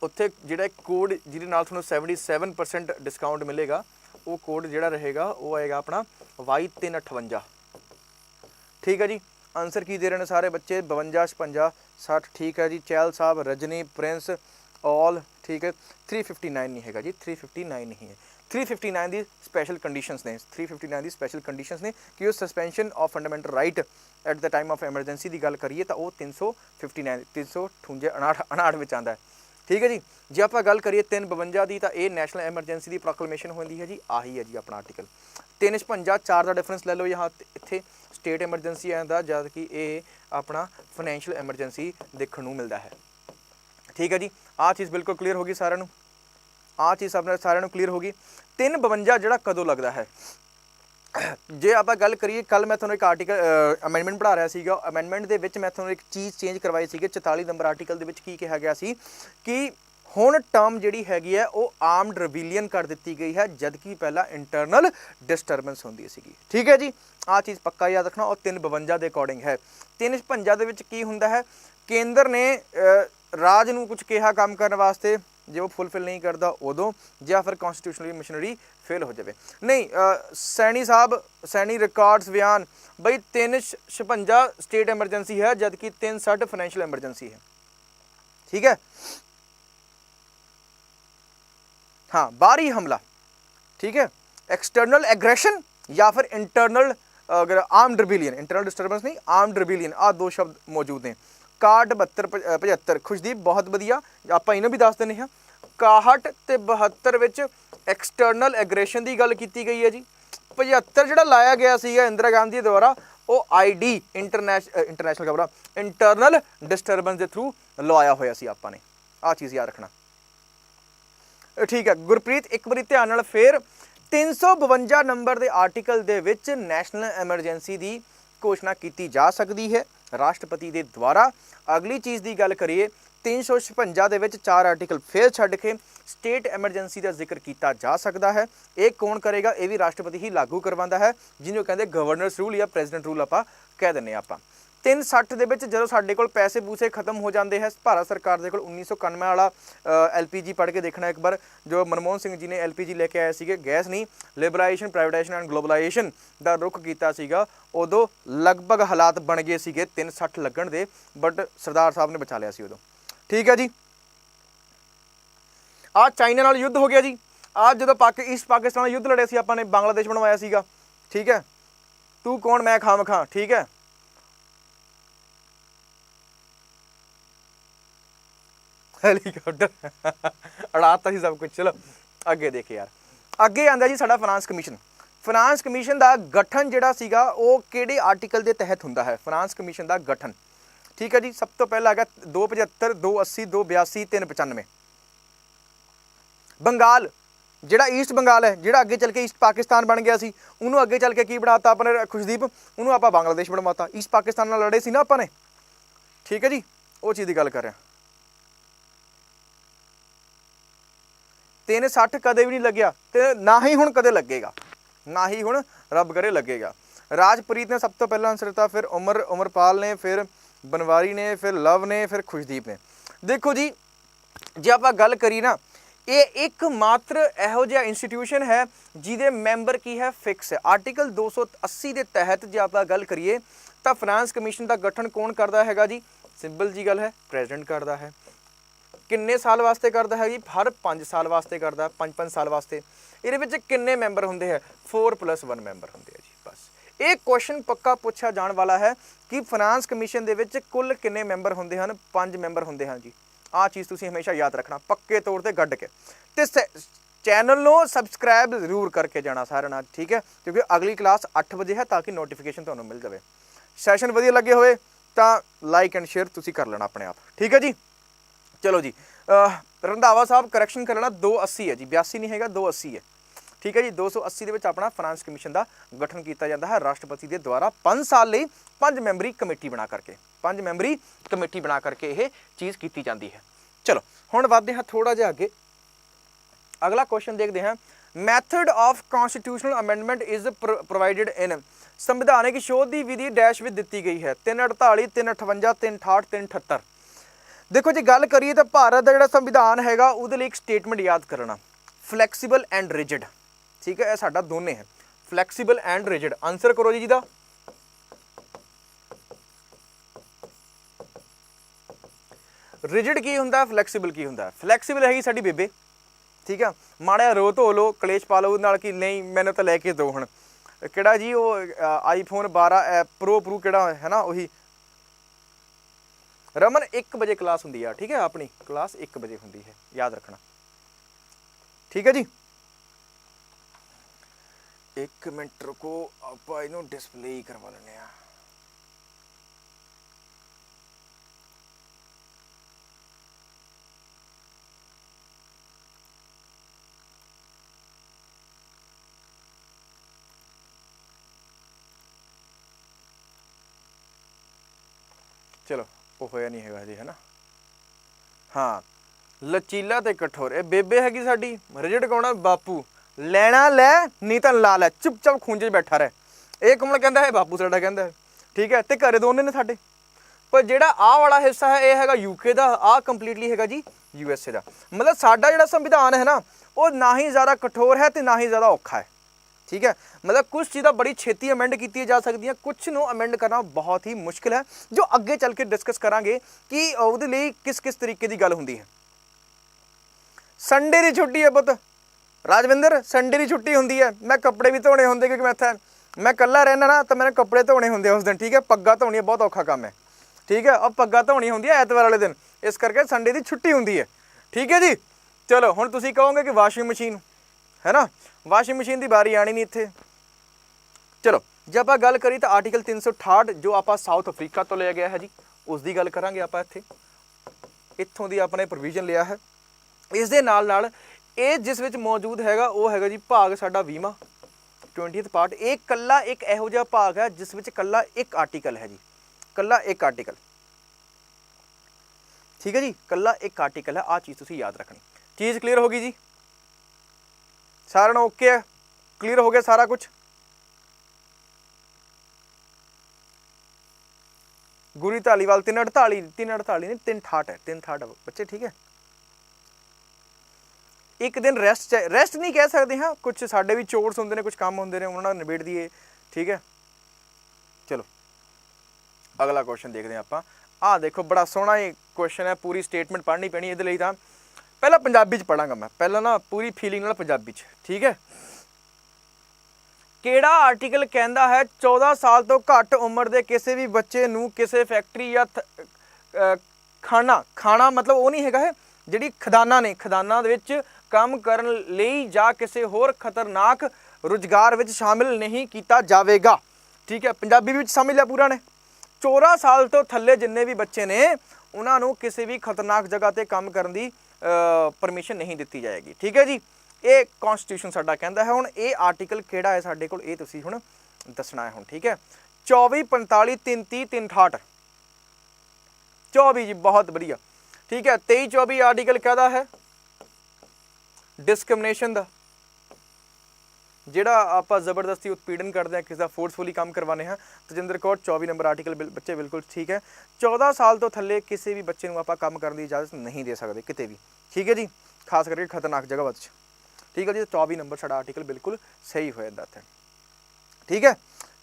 उत्थे जिहड़ा कोड जिहदे नाल तुहानूं 77% डिस्काउंट मिलेगा, वो कोड जिहड़ा रहेगा वो आएगा अपना Y358। ठीक है जी, आंसर की दे रहे हैं सारे बच्चे 52, 56, 60। ठीक है जी, चैल साहब, रजनी, प्रिंस, ऑल। ठीक है, 359 नहीं है जी, 359 नहीं है। 359 की स्पैशल कंडीशंस ने, 359 की स्पैशल कंडीशंस ने कि वो suspension of fundamental right eight the time of emergency की गल करिए तो वो 359 358 में आता है। ठीक है जी, जे आप गल करिए 352 की तो ये नैशनल एमरजेंसी की प्रोक्लेमेशन होती है जी, आही है जी अपना आर्टिकल। 356 4 का डिफरेंस ले लो, यहाँ इतने स्टेट एमरजेंसी आता, जबकि ये अपना फाइनैंशियल एमरजेंसी देखने को मिलता है। ठीक है जी, आ चीज़ बिल्कुल क्लीयर होगी सारे, आ चीज़ अपने सारे क्लीयर होगी। 352 जो कदों लगता है, जे आप गल करिए, कल मैं थोड़ा एक आर्टिकल अमेंडमेंट पढ़ा रहा सीगा, अमेंडमेंट के विच मैं थोड़ा एक चीज़ चेंज करवाई सी। 44 नंबर आर्टिकल के कहा गया सी कि हुण टर्म जिहड़ी हैगी है वो आर्मड रिविलियन कर दी गई है, जबकि पहला इंटरनल डिस्टर्बेंस होंदी सी। ठीक है जी, आ चीज़ पक्का याद रखना। और 352 के अकॉर्डिंग है। 356 के विच की हुंदा है, केंद्र ने ਰਾਜ ਨੂੰ ਕੁਝ ਕਿਹਾ ਕੰਮ ਕਰਨ ਵਾਸਤੇ, ਜੇ ਉਹ ਫੁੱਲਫਿਲ ਨਹੀਂ ਕਰਦਾ ਉਦੋਂ, ਜਾਂ ਫਿਰ ਕੌਂਸਟੀਟਿਊਸ਼ਨਲੀ ਮਸ਼ੀਨਰੀ ਫੇਲ ਹੋ ਜਾਵੇ। ਨਹੀਂ ਸੈਣੀ ਸਾਹਿਬ, ਸੈਣੀ ਰਿਕਾਰਡਸ ਬਿਆਨ ਬਈ 356 ਸਟੇਟ ਐਮਰਜੈਂਸੀ ਹੈ, ਜਦਕਿ 360 ਫਾइनेंशियल ਐਮਰਜੈਂਸੀ है। ठीक है, हाँ बाहरी हमला, ठीक है, एक्सटर्नल एग्रेशन या फिर इंटरनल अगर आर्म्ड रिबेलियन, इंटरनल डिस्टर्बेंस नहीं आर्म्ड रिबेलियन, आ दो शब्द मौजूद ने। 61 72 75 खुशदीप बहुत वधिया, आप इन्हों भी दस देने हैं। 61 ते 72 विच एक्सटर्नल एग्रेशन की गल की गई है जी। 75 जो लाया गया सीगा इंदिरा गांधी द्वारा, वो ID इंटरनेशनल खबर इंटरनल डिस्टर्बेंस के थ्रू लवाया होया सी आपां ने, आ चीज़ याद रखना। ठीक है गुरप्रीत, एक बार ध्यान नाल फिर 352 नंबर के आर्टिकल दे विच नैशनल एमरजेंसी की घोषणा की जा सकती है राष्ट्रपति के द्वारा। अगली चीज़ की गल करिए 356 दे विच 4 आर्टिकल फिर छड्ड के स्टेट एमरजेंसी का जिक्र किया जा सकता है। ये कौन करेगा? ये भी राष्ट्रपति ही लागू करवाता है, जिन्होंने कहते गवर्नर्स रूल या प्रेजिडेंट रूल आप कह दें। आप 360 ਦੇ ਵਿੱਚ ਜਦੋਂ ਸਾਡੇ ਕੋਲ ਪੈਸੇ ਪੂਸੇ ਖਤਮ ਹੋ ਜਾਂਦੇ ਹੈ, ਭਾਰਤ ਸਰਕਾਰ ਦੇ ਕੋਲ 1991 ਵਾਲਾ LPG ਪੜ੍ਹ ਕੇ ਦੇਖਣਾ ਇੱਕ ਵਾਰ, ਜੋ ਮਨਮੋਹਨ ਸਿੰਘ ਜੀ ਨੇ LPG ਲੈ ਕੇ ਆਏ ਸੀਗੇ, ਗੈਸ ਨਹੀਂ, ਲਿਬਰਲਾਈਜੇਸ਼ਨ ਪ੍ਰਾਈਵੇਟਾਈਜੇਸ਼ਨ ਐਂਡ ਗਲੋਬਲਾਈਜੇਸ਼ਨ ਦਾ ਰੁਖ ਕੀਤਾ ਸੀਗਾ, ਉਦੋਂ ਲਗਭਗ ਹਾਲਾਤ ਬਣ ਗਏ ਸੀਗੇ 360 ਲੱਗਣ ਦੇ, ਬਟ ਸਰਦਾਰ ਸਾਹਿਬ ਨੇ ਬਚਾ ਲਿਆ ਸੀ ਉਦੋਂ। ਠੀਕ ਹੈ ਜੀ, ਆ ਚਾਈਨਾ ਨਾਲ ਯੁੱਧ ਹੋ ਗਿਆ ਜੀ, ਆ ਜਦੋਂ ਈਸਟ ਪਾਕਿਸਤਾਨ ਨਾਲ ਯੁੱਧ ਲੜਿਆ ਸੀ ਆਪਾਂ ਨੇ, ਬੰਗਲਾਦੇਸ਼ ਬਣਵਾਇਆ ਸੀਗਾ। ਠੀਕ ਹੈ, ਤੂੰ ਕੌਣ ਮੈਂ ਖਾਮ ਖਾਂ। ਠੀਕ ਹੈ, ਹੈਲੀਕਾਪਟਰ ਅੜਾਤਾ ਸੀ ਸਭ ਕੁਝ। ਚਲੋ ਅੱਗੇ ਦੇਖੇ ਯਾਰ, ਅੱਗੇ ਆਂਦਾ ਜੀ ਸਾਡਾ ਫਾਈਨਾਂਸ ਕਮਿਸ਼ਨ। ਫਾਈਨਾਂਸ ਕਮਿਸ਼ਨ ਦਾ ਗਠਨ ਜਿਹੜਾ ਸੀਗਾ ਉਹ ਕਿਹੜੇ ਆਰਟੀਕਲ ਦੇ ਤਹਿਤ ਹੁੰਦਾ ਹੈ? ਫਾਈਨਾਂਸ ਕਮਿਸ਼ਨ ਦਾ ਗਠਨ, ਠੀਕ ਹੈ ਜੀ, ਸਭ ਤੋਂ ਪਹਿਲਾਂ ਹੈਗਾ 275 280 282 395। ਬੰਗਾਲ ਜਿਹੜਾ ਈਸਟ ਬੰਗਾਲ ਹੈ, ਜਿਹੜਾ ਅੱਗੇ ਚੱਲ ਕੇ ਈਸਟ ਪਾਕਿਸਤਾਨ ਬਣ ਗਿਆ ਸੀ, ਉਹਨੂੰ ਅੱਗੇ ਚੱਲ ਕੇ ਕੀ ਬਣਾਤਾ ਆਪਣੇ ਖੁਸ਼ਦੀਪ, ਉਹਨੂੰ ਆਪਾਂ ਬੰਗਲਾਦੇਸ਼ ਬਣਵਾਤਾ। ਈਸਟ ਪਾਕਿਸਤਾਨ ਨਾਲ ਲੜੇ ਸੀ ਨਾ ਆਪਾਂ ਨੇ, ਠੀਕ ਹੈ ਜੀ, ਉਹ ਚੀਜ਼ ਦੀ ਗੱਲ ਕਰ ਰਿਹਾ। 360 ਕਦੇ ਵੀ ਨਹੀਂ ਲੱਗਿਆ ਤੇ ਨਾ ਹੀ ਹੁਣ ਕਦੇ ਲੱਗੇਗਾ, ਨਾ ਹੀ ਹੁਣ ਰੱਬ ਕਰੇ ਲੱਗੇਗਾ। ਰਾਜਪ੍ਰੀਤ ਨੇ ਸਭ ਤੋਂ ਪਹਿਲਾਂ ਆਨਸਰ ਦਿੱਤਾ, ਫਿਰ ਉਮਰਪਾਲ ਨੇ, ਫਿਰ ਬਨਵਾਰੀ ਨੇ, ਫਿਰ ਲਵ ਨੇ, ਫਿਰ ਖੁਸ਼ਦੀਪ ਨੇ। ਦੇਖੋ ਜੀ, ਜੇ ਆਪਾਂ ਗੱਲ ਕਰੀ ਨਾ, ਇਹ ਇੱਕ ਮਾਤਰ ਇਹੋ ਜਿਹਾ ਇੰਸਟੀਟਿਊਸ਼ਨ ਹੈ ਜਿਹਦੇ ਮੈਂਬਰ ਕੀ ਹੈ, ਫਿਕਸ ਹੈ। ਆਰਟੀਕਲ 280 ਦੇ ਤਹਿਤ ਜੇ ਆਪਾਂ ਗੱਲ ਕਰੀਏ ਤਾਂ ਫਾਈਨਾਂਸ ਕਮਿਸ਼ਨ ਦਾ ਗਠਨ ਕੌਣ ਕਰਦਾ ਹੈਗਾ ਜੀ? ਸਿੰਪਲ ਜੀ ਗੱਲ ਹੈ, ਪ੍ਰੈਜ਼ੀਡੈਂਟ ਕਰਦਾ ਹੈ। ਕਿੰਨੇ ਸਾਲ ਵਾਸਤੇ ਕਰਦਾ ਹੈ ਜੀ? ਹਰ 5 ਸਾਲ ਵਾਸਤੇ ਕਰਦਾ, 5-5 ਸਾਲ ਵਾਸਤੇ। ਇਹਦੇ ਵਿੱਚ ਕਿੰਨੇ ਮੈਂਬਰ ਹੁੰਦੇ ਹੈ? 4+1 ਮੈਂਬਰ ਹੁੰਦੇ ਆ ਜੀ, ਬਸ। ਇਹ ਕੁਐਸਚਨ ਪੱਕਾ ਪੁੱਛਿਆ ਜਾਣ ਵਾਲਾ ਹੈ ਕਿ ਫਾਈਨਾਂਸ ਕਮਿਸ਼ਨ ਦੇ ਵਿੱਚ ਕੁੱਲ ਕਿੰਨੇ ਮੈਂਬਰ ਹੁੰਦੇ ਹਨ? 5 ਮੈਂਬਰ ਹੁੰਦੇ ਹਨ ਜੀ। ਆਹ ਚੀਜ਼ ਤੁਸੀਂ ਹਮੇਸ਼ਾ ਯਾਦ ਰੱਖਣਾ, ਪੱਕੇ ਤੌਰ ਤੇ ਗੱਡ ਕੇ। ਤੇ ਚੈਨਲ ਨੂੰ ਸਬਸਕ੍ਰਾਈਬ ਜ਼ਰੂਰ ਕਰਕੇ ਜਾਣਾ ਸਾਰਿਆਂ ਨਾਲ, ਠੀਕ ਹੈ, ਕਿਉਂਕਿ ਅਗਲੀ ਕਲਾਸ 8 ਵਜੇ ਹੈ, ਤਾਂ ਕਿ ਨੋਟੀਫਿਕੇਸ਼ਨ ਤੁਹਾਨੂੰ ਮਿਲ ਜਾਵੇ। ਸੈਸ਼ਨ ਵਧੀਆ ਲੱਗੇ ਹੋਏ ਤਾਂ ਲਾਈਕ ਐਂਡ ਸ਼ੇਅਰ ਤੁਸੀਂ ਕਰ ਲੈਣਾ ਆਪਣੇ ਆਪ, ਠੀਕ ਹੈ ਜੀ। ਚਲੋ ਜੀ, ਰੰਧਾਵਾ ਸਾਹਿਬ ਕਰੈਕਸ਼ਨ ਕਰ ਲੈਣਾ, 280 ਹੈ ਜੀ, 82 ਨਹੀਂ ਹੈਗਾ, 280 ਹੈ, ਠੀਕ ਹੈ ਜੀ। 280 ਦੇ ਵਿੱਚ ਆਪਣਾ ਫਾਈਨਾਂਸ ਕਮਿਸ਼ਨ ਦਾ ਗਠਨ ਕੀਤਾ ਜਾਂਦਾ ਹੈ ਰਾਸ਼ਟਰਪਤੀ ਦੇ ਦੁਆਰਾ 5 ਸਾਲ ਲਈ 5 ਮੈਂਬਰੀ ਕਮੇਟੀ ਬਣਾ ਕਰਕੇ, 5 ਮੈਂਬਰੀ ਕਮੇਟੀ ਬਣਾ ਕਰਕੇ ਇਹ ਚੀਜ਼ ਕੀਤੀ ਜਾਂਦੀ ਹੈ। ਚਲੋ ਹੁਣ ਵੱਧਦੇ ਹਾਂ ਥੋੜਾ ਜਿਹਾ ਅੱਗੇ, ਅਗਲਾ ਕੁਐਸਚਨ ਦੇਖਦੇ ਹਾਂ। Method of constitutional amendment is provided in, ਸੰਵਿਧਾਨਿਕ ਸ਼ੋਧ ਦੀ ਵਿਧੀ ਡੈਸ਼ ਵਿੱਚ ਦਿੱਤੀ ਗਈ ਹੈ। 348 358 368 378। देखो जी गल करिए तो भारत का जोड़ा संविधान हैगा उहदे लई एक स्टेटमेंट याद करना, फ्लैक्सीबल एंड रिजिड, ठीक है, यह साडा दोने है, फ्लैक्सीबल एंड रिजिड। आंसर करो जी जिहदा रिजिड की हुंदा, फ्लैक्सीबल की हुंदा। फ्लैक्सीबल हैगी साडी बेबे, ठीक है, माड़ा रो धो लो, कलेश पा लो नाल कि नहीं मैंने तो लैके दो। हुण किहड़ा जी वो आईफोन 12 प्रो किहड़ा है ना, वही रमन 1 बजे क्लास होंगी है, ठीक है, अपनी क्लास 1 बजे होंगी है, याद रखना, ठीक है जी। 1 मिनट रुको, आप इनू डिस्प्ले ही करवा लेने। चलो वो होया नहीं है जी, है ना। हाँ, लचीला ते कठोर, ये बेबे हैगी साडी। रिजिड कौन है? बापू। लैना लै नहीं तो ला लै, चुपचाप खूंजे बैठा रहे। ये कौन कहता है? बापू साडा कहता है, ठीक है। तो घरे दोने ने साडे, पर ਜਿਹੜਾ ਆ ਵਾਲਾ ਹਿੱਸਾ ਹੈ ਇਹ ਹੈਗਾ यूके ਦਾ, ਆ ਕੰਪਲੀਟਲੀ ਹੈਗਾ ਜੀ USA ਦਾ। मतलब ਸਾਡਾ ਜਿਹੜਾ ਸੰਵਿਧਾਨ ਹੈ ਨਾ ਉਹ ਨਾ ਹੀ ਜ਼ਿਆਦਾ ਕਠੋਰ ਹੈ ਤੇ ਨਾ ਹੀ ਜ਼ਿਆਦਾ ਔਖਾ ਹੈ। ठीक है, मतलब कुछ चीज़ा बड़ी छेती अमेंड की जा सकती, कुछ नू अमेंड करना बहुत ही मुश्किल है, जो अगे चल के डिस्कस करांगे कि ਉਹਦੇ ਲਈ किस किस तरीके की गल होंदी है। संडे की छुट्टी है पुत राजविंदर, संडे की छुट्टी होंदी है, मैं कपड़े भी धोने होंगे क्योंकि मैं इत्थे मैं कल्ला रहना ना, तो मैंने कपड़े धोने होंगे उस दिन। ठीक है, पग्गा धोनी बहुत औखा काम है। ठीक है, और पग्गा धोनी होंगी ऐतवार वाले दिन, इस करके संडे की छुट्टी होंगी है। ठीक है जी, चलो हुण तुसीं कहोगे कि वाशिंग मशीन है ना, वाशिंग मशीन की बारी आनी नहीं इत्थे। चलो जे आप गल करिए तो आर्टिकल 368 जो आप साउथ अफ्रीका तो लिया गया है जी, उसकी गल करांगे आप इत्थे, इत्थों की आपने प्रोविजन लिया है। इस दे नाल नाल ये जिस विच मौजूद हैगा वो हैगा जी भाग साडा 20वां 20th पार्ट। ये कल्ला एक इहो जिहा भाग है जिस विच कल्ला एक आर्टिकल है जी, कल्ला एक आर्टिकल। ठीक है जी, कल्ला एक आर्टिकल है। आ चीज़ तुसीं याद रखनी। चीज़ क्लीयर होगी जी, सारा ना ओके है, क्लीयर हो गया सारा कुछ। गुरी धालीवाल 348 नहीं 368 है, 368 बच्चे। ठीक है, एक दिन रेस्ट नहीं कह सकते हाँ, कुछ साढ़े भी चोर्स होंगे ने, कुछ काम होंगे ने, उन्होंने निबेड़ दिए। ठीक है, चलो अगला क्वेश्चन देखते हैं आप। आ देखो बड़ा सोहना ये क्वेश्चन है, पूरी स्टेटमेंट पढ़नी पैनी ये तो पहला पंजाबी च पढ़ांगा मैं, पहला ना पूरी फीलिंग नाल पंजाबी च। ठीक है, किहड़ा आर्टिकल कहता है 14 साल तो घट उम्र के किसी भी बच्चे नूं किसी फैक्ट्री या खाना मतलब वो नहीं हैगा है जिहड़ी खदाना ने, खदाना दे विच काम करन लई जां किसी होर खतरनाक रुजगार विच शामिल नहीं किया जाएगा। ठीक है, पंजाबी विच समझ लिया पूरा ने। 14 साल तो थल्ले जिन्ने भी बच्चे ने उन्हां नूं किसी भी खतरनाक जगह ते काम करन दी परमिशन नहीं दी जाएगी। ठीक है जी, ये कॉन्स्टिट्यूशन साडा कहता है। हुण ये आर्टिकल किहड़ा है साडे कोल, ये तुसीं हुण दसना है हुण। ठीक है, 24 45 33 368 24 जी, बहुत बढ़िया। ठीक है, 23 24 आर्टिकल कहता है डिस्क्रिमिनेशन का, जिहड़ा आपां जबरदस्ती उत्पीड़न करते हैं, किसी का फोर्सफुली काम करवाने हैं। तजिंदर कौर 24 नंबर आर्टिकल बच्चे बिल्कुल ठीक है। 14 साल तो थल्ले किसी भी बच्चे को आप काम करने की इजाजत नहीं दे सकते किते भी। ठीक है जी, खास करके खतरनाक जगह बच। ठीक है जी, 24 नंबर साडा आर्टिकल बिल्कुल सही हो जाता है। ठीक है,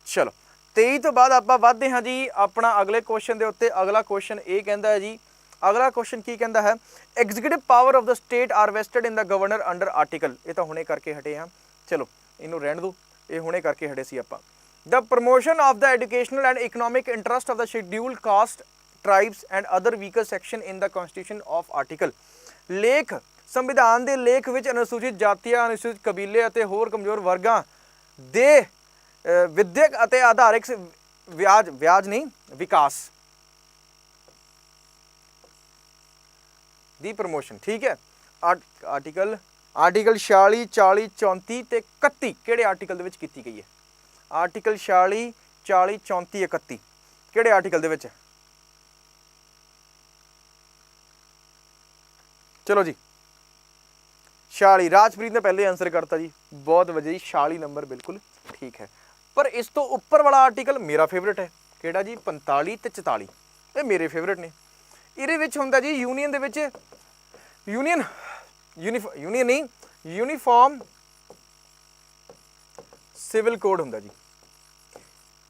चलो 23 तो बाद आप वधदे हाँ जी अपना अगले क्वेश्चन के उत्ते। अगला क्वेश्चन ये कहता है जी, अगला क्वेश्चन की कहता है executive power of the state are vested in the governor under article. ये तो हुणे करके हटे हैं, चलो इनू रहन दो, ये हुणे करके हटे सी आपां। The promotion of the educational and economic interest of the scheduled caste tribes and other weaker section in the constitution of article. लेख संविधान के लेख विच अनुसूचित जातियां, अनुसूचित कबीले और होर कमजोर वर्गां दे विद्यक और आधारिक व्याज नहीं विकास दी प्रमोशन। ठीक है, आर्टिकल 46 40 34 ते 31 किहड़े आर्टिकल दे विच कीती गई है? आर्टिकल 46 40 34 31 किहड़े आर्टिकल दे विच? चलो जी 46, राजप्रीत ने पहले आंसर करता जी, बहुत वधिया जी, 46 नंबर बिल्कुल ठीक है। पर इस तो उपर वाला आर्टिकल मेरा फेवरेट है, किहड़ा जी 45 ते 44, ये मेरे फेवरेट ने। इहदे विच हुंदा जी यूनीयन दे विच यूनीयन नहीं यूनीफॉर्म सिविल कोड हुंदा जी।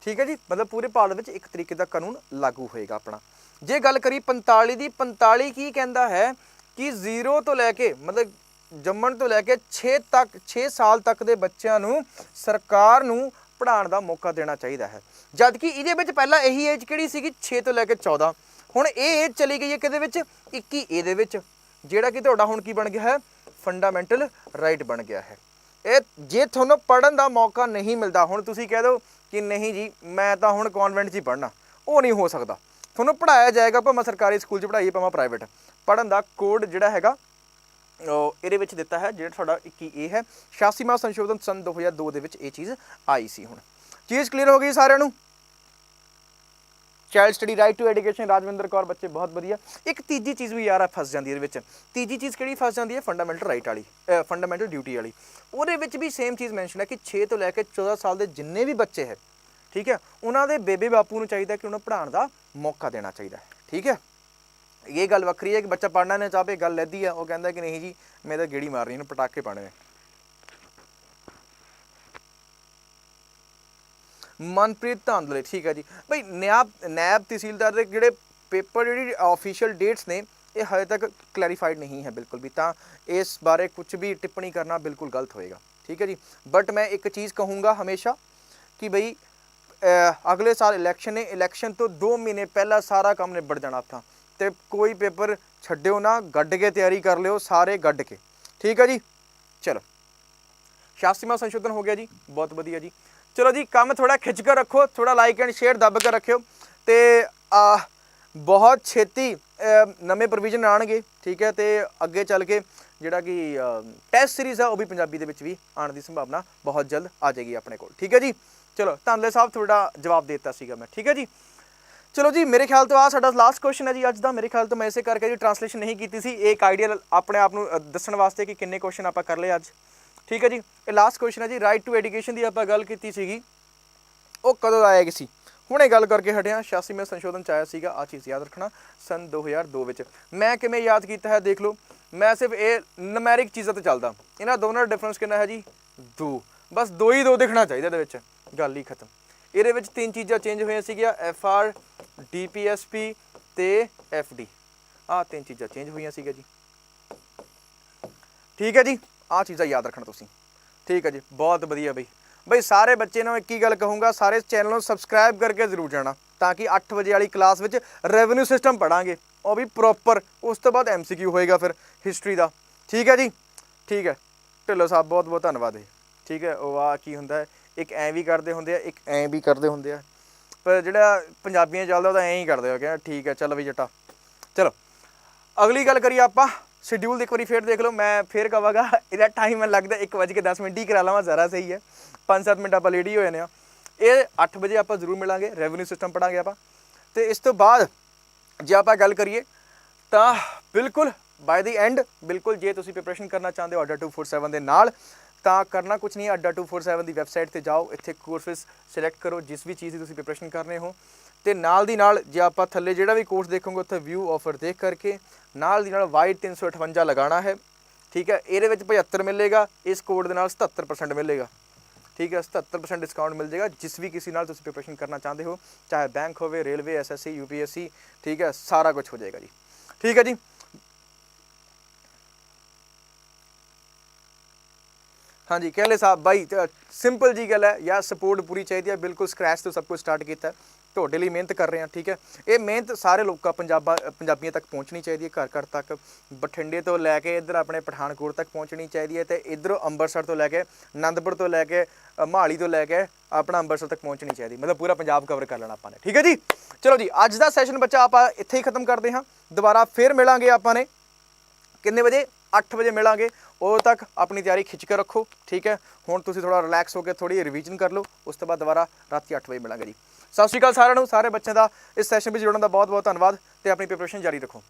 ठीक है जी, मतलब पूरे भारत विच एक तरीके का कानून लागू होएगा अपना। जे गल करी 45 दी, 45 की कहता है कि 0 तो लैके मतलब जम्मण तो लैके 6 साल तक के बच्चों नूं सरकार नूं पढ़ाने का मौका देना चाहिए है। जबकि इहदे विच पहला यही एज किहड़ी सीगी 6 तो लैके 14, हुण ये एज चली गई है किहदे विच 21 इहदे विच, जिहड़ा कि तुहाडा हुण की बन गया है फंडामेंटल राइट बन गया है। ये जे तुहानूं पढ़न का मौका नहीं मिलता, हुण तुसीं कह दो कि नहीं जी मैं तो हुण कॉन्वेंट 'च ही पढ़ना, वो नहीं हो सकता। तुहानूं पढ़ाया जाएगा भावें सरकारी स्कूल 'च पढ़ाइए भावें प्राइवेट, पढ़न का कोड जिहड़ा हैगा ਇਹਦੇ ਵਿੱਚ ਦਿੱਤਾ है ਜਿਹੜਾ ਤੁਹਾਡਾ 21A है। 86ਵਾਂ संशोधन सन 2002 ਦੇ ਵਿੱਚ ਇਹ ਚੀਜ਼ ਆਈ ਸੀ। ਹੁਣ ਚੀਜ਼ ਕਲੀਅਰ ਹੋ ਗਈ ਸਾਰਿਆਂ ਨੂੰ? Child study right to education Rajwinder Kaur ਬੱਚੇ ਬਹੁਤ ਵਧੀਆ। ਇੱਕ ਤੀਜੀ ਚੀਜ਼ ਵੀ ਯਾਰ ਫਸ ਜਾਂਦੀ ਇਹਦੇ ਵਿੱਚ। ਤੀਜੀ ਚੀਜ਼ ਕਿਹੜੀ ਫਸ ਜਾਂਦੀ ਹੈ? ਫੰਡਾਮੈਂਟਲ ਰਾਈਟ ਵਾਲੀ, ਫੰਡਾਮੈਂਟਲ ਡਿਊਟੀ ਵਾਲੀ। ਉਹਦੇ ਵਿੱਚ ਵੀ ਸੇਮ ਚੀਜ਼ ਮੈਂਸ਼ਨ ਹੈ ਕਿ 6 ਤੋਂ ਲੈ ਕੇ 14 ਸਾਲ ਦੇ ਜਿੰਨੇ ਵੀ ਬੱਚੇ ਹੈ, ਠੀਕ ਹੈ, ਉਹਨਾਂ ਦੇ ਬੇਬੇ ਬਾਪੂ ਨੂੰ ਚਾਹੀਦਾ ਕਿ ਉਹਨਾਂ ਪੜ੍ਹਾਉਣ ਦਾ मौका देना चाहिए, ठीक है। ये गल वक्री है कि बच्चा पढ़ना नहीं चाहे, गल लैदी है, वो कहता कि नहीं जी मैं तो गेड़ी मारनी, पटाके पाने ने। मनप्रीत धांधले, ठीक है जी भाई। नैब तहसीलदार के जोड़े पेपर जी ऑफिशियल डेट्स ने ये हजे तक क्लैरीफाइड नहीं है बिल्कुल भी, तो इस बारे कुछ भी टिप्पणी करना बिल्कुल गलत होएगा, ठीक है जी। बट मैं एक चीज़ कहूँगा हमेशा कि भाई अगले साल इलैक्शन है, इलैक्शन तो 2 महीने पहला सारा काम निबड़ जाना था, तो कोई पेपर छड्डियो ना, गड्ढ के तैयारी कर लियो सारे, गड्ढ के, ठीक है जी। चलो शास्त्रीमा संशोधन हो गया जी, बहुत बढ़िया जी। चलो जी काम थोड़ा खिंच कर रखो, थोड़ा लाइक एंड शेयर दब कर रखियो, तो बहुत छेती नवे प्रोविजन आएंगे, ठीक है। तो अगे चल के जिहड़ा कि टैस्ट सीरीज़ है वह भी पंजाबी दे विच भी आने की संभावना बहुत जल्द आ जाएगी अपने को, ठीक है जी। चलो धांधले साहब थोड़ा जवाब देता सीगा मैं, ठीक है जी। चलो जी मेरे ख्याल तो आ साडा लास्ट क्वेश्चन है जी अज दा। मेरे ख्याल तो मैं इसे करके जी ट्रांसलेशन नहीं की सी, एक आइडिया अपने आप को दस्सण वास्ते कि किन्ने क्वेश्चन आप कर ले अज, ठीक है जी। ये लास्ट क्वेश्चन है जी। राइट टू एजुकेशन की आप गल की सीगी, वो कदों आएगी सी, हुणे गल करके हटिया। 86 में संशोधन च आया सीगा, आ चीज़ याद रखना, सन 2002 विच। मैं किवें याद किया है देख लो, मैं सिर्फ ये नमैरिक चीज़ों पर चलदा, इन्हां दोनों का डिफरेंस कितना है जी 2, बस 2 ही 2 दिखना चाहिए, ये गल ही खत्म। ये 3 चीज़ां चेंज हुई सीगियां, FR DPSP ते FD, आ 3 चीज़ां चेंज हुई सीगियां जी, ठीक है जी। आ चीज़ां याद रखना तुसीं, ठीक है जी, बहुत बढ़िया बई। बई सारे बच्चे ने एक ही गल कहूँगा, सारे चैनल को सबसक्राइब करके जरूर जाना, ताकि 8 बजे वाली क्लास में रेवन्यू सिस्टम पढ़ांगे, और भी प्रॉपर, उस तो बाद MCQ होएगा फिर हिस्टरी का, ठीक है जी, ठीक है। ढिल्लों साहब बहुत बहुत धन्यवाद है, ठीक है। वो आ की होंदा है, एक ऐ भी करते होंगे, एक ऐ भी करते होंगे, पर जिहड़ा पंजाबियां चलदा वो ऐं ही करते हो, क्या ठीक है चल बई जट्टा। चलो अगली गल करिए आप शेड्यूल एक बार फिर देख लो, मैं फिर कहांगा इहदा टाइम मैं लगता 1:10 ही करा लवां, ज़रा सही है, 5-7 मिनट आप लेट ही हो जाने। ये 8 बजे आप जरूर मिलांगे, रेवन्यू सिस्टम पढ़ांगे आप। तो इस तो बाद जे आप गल करिए तो बिल्कुल बाय द एंड, बिल्कुल जे तुसीं प्रिपरेशन करना चाहते हो अड्डा 247 के नाल, तो करना कुछ नहीं, अड्डा 247 की वैबसाइट पर जाओ, इत्थे कोर्सेस सिलेक्ट करो जिस भी चीज़ की तुसीं प्रिपरेशन करने हो, तो नाल दी नाल जे आप थल्ले जिहड़ा भी कोर्स देखोगे उत्थे व्यू ऑफर देख करके नाल दी नाल वाइड 358 लगाना है, ठीक है। ये 75 मिलेगा, इस कोड के नाल 77% मिलेगा, ठीक है। 77% डिस्काउंट मिल जाएगा जिस भी किसी नाल तुसीं प्रिपरेशन करना चाहते हो, चाहे बैंक हो, रेलवे, SSC UPSC, ठीक है, सारा कुछ हो जाएगा जी, ठीक है जी। हाँ जी कहले साहब भाई सिंपल जी गल है यार, सपोर्ट पूरी चाहिए है, बिल्कुल स्क्रैच तो सब कुछ स्टार्ट किया, ਤੁਹਾਡੇ ਲਈ ਮਿਹਨਤ कर रहे हैं, ठीक है। ये मेहनत सारे लोगों पंजाबियों तक पहुँचनी चाहिए, घर घर तक, बठिंडे तो लैके इधर अपने पठानकोट तक पहुँचनी चाहिए, तो इधरों अंबरसर तो लैके आनंदपुर तो लैके मोहाली तो लैके अपना अंबरसर तक पहुँचनी चाहिए, मतलब पूरा पंजाब कवर कर लेना आपने, ठीक है जी। चलो जी अज का सैशन बच्चा आप इत्थे ही खत्म करते हैं, दोबारा फिर मिलांगे आपने कितने बजे, 8 बजे मिलांगे, उदों तक अपनी तैयारी खिंच के रखो, ठीक है। हुण तुसीं थोड़ा रिलैक्स होकर थोड़ी रिवीजन कर लो, उस तो बाद दोबारा रात 8 बजे मिलांगे जी। सत श्री अकाल सारिआं नूं, सारे बच्चों का इस सैशन में जुड़न का बहुत बहुत धन्यवाद, तो अपनी प्रिपरेशन जारी रखो।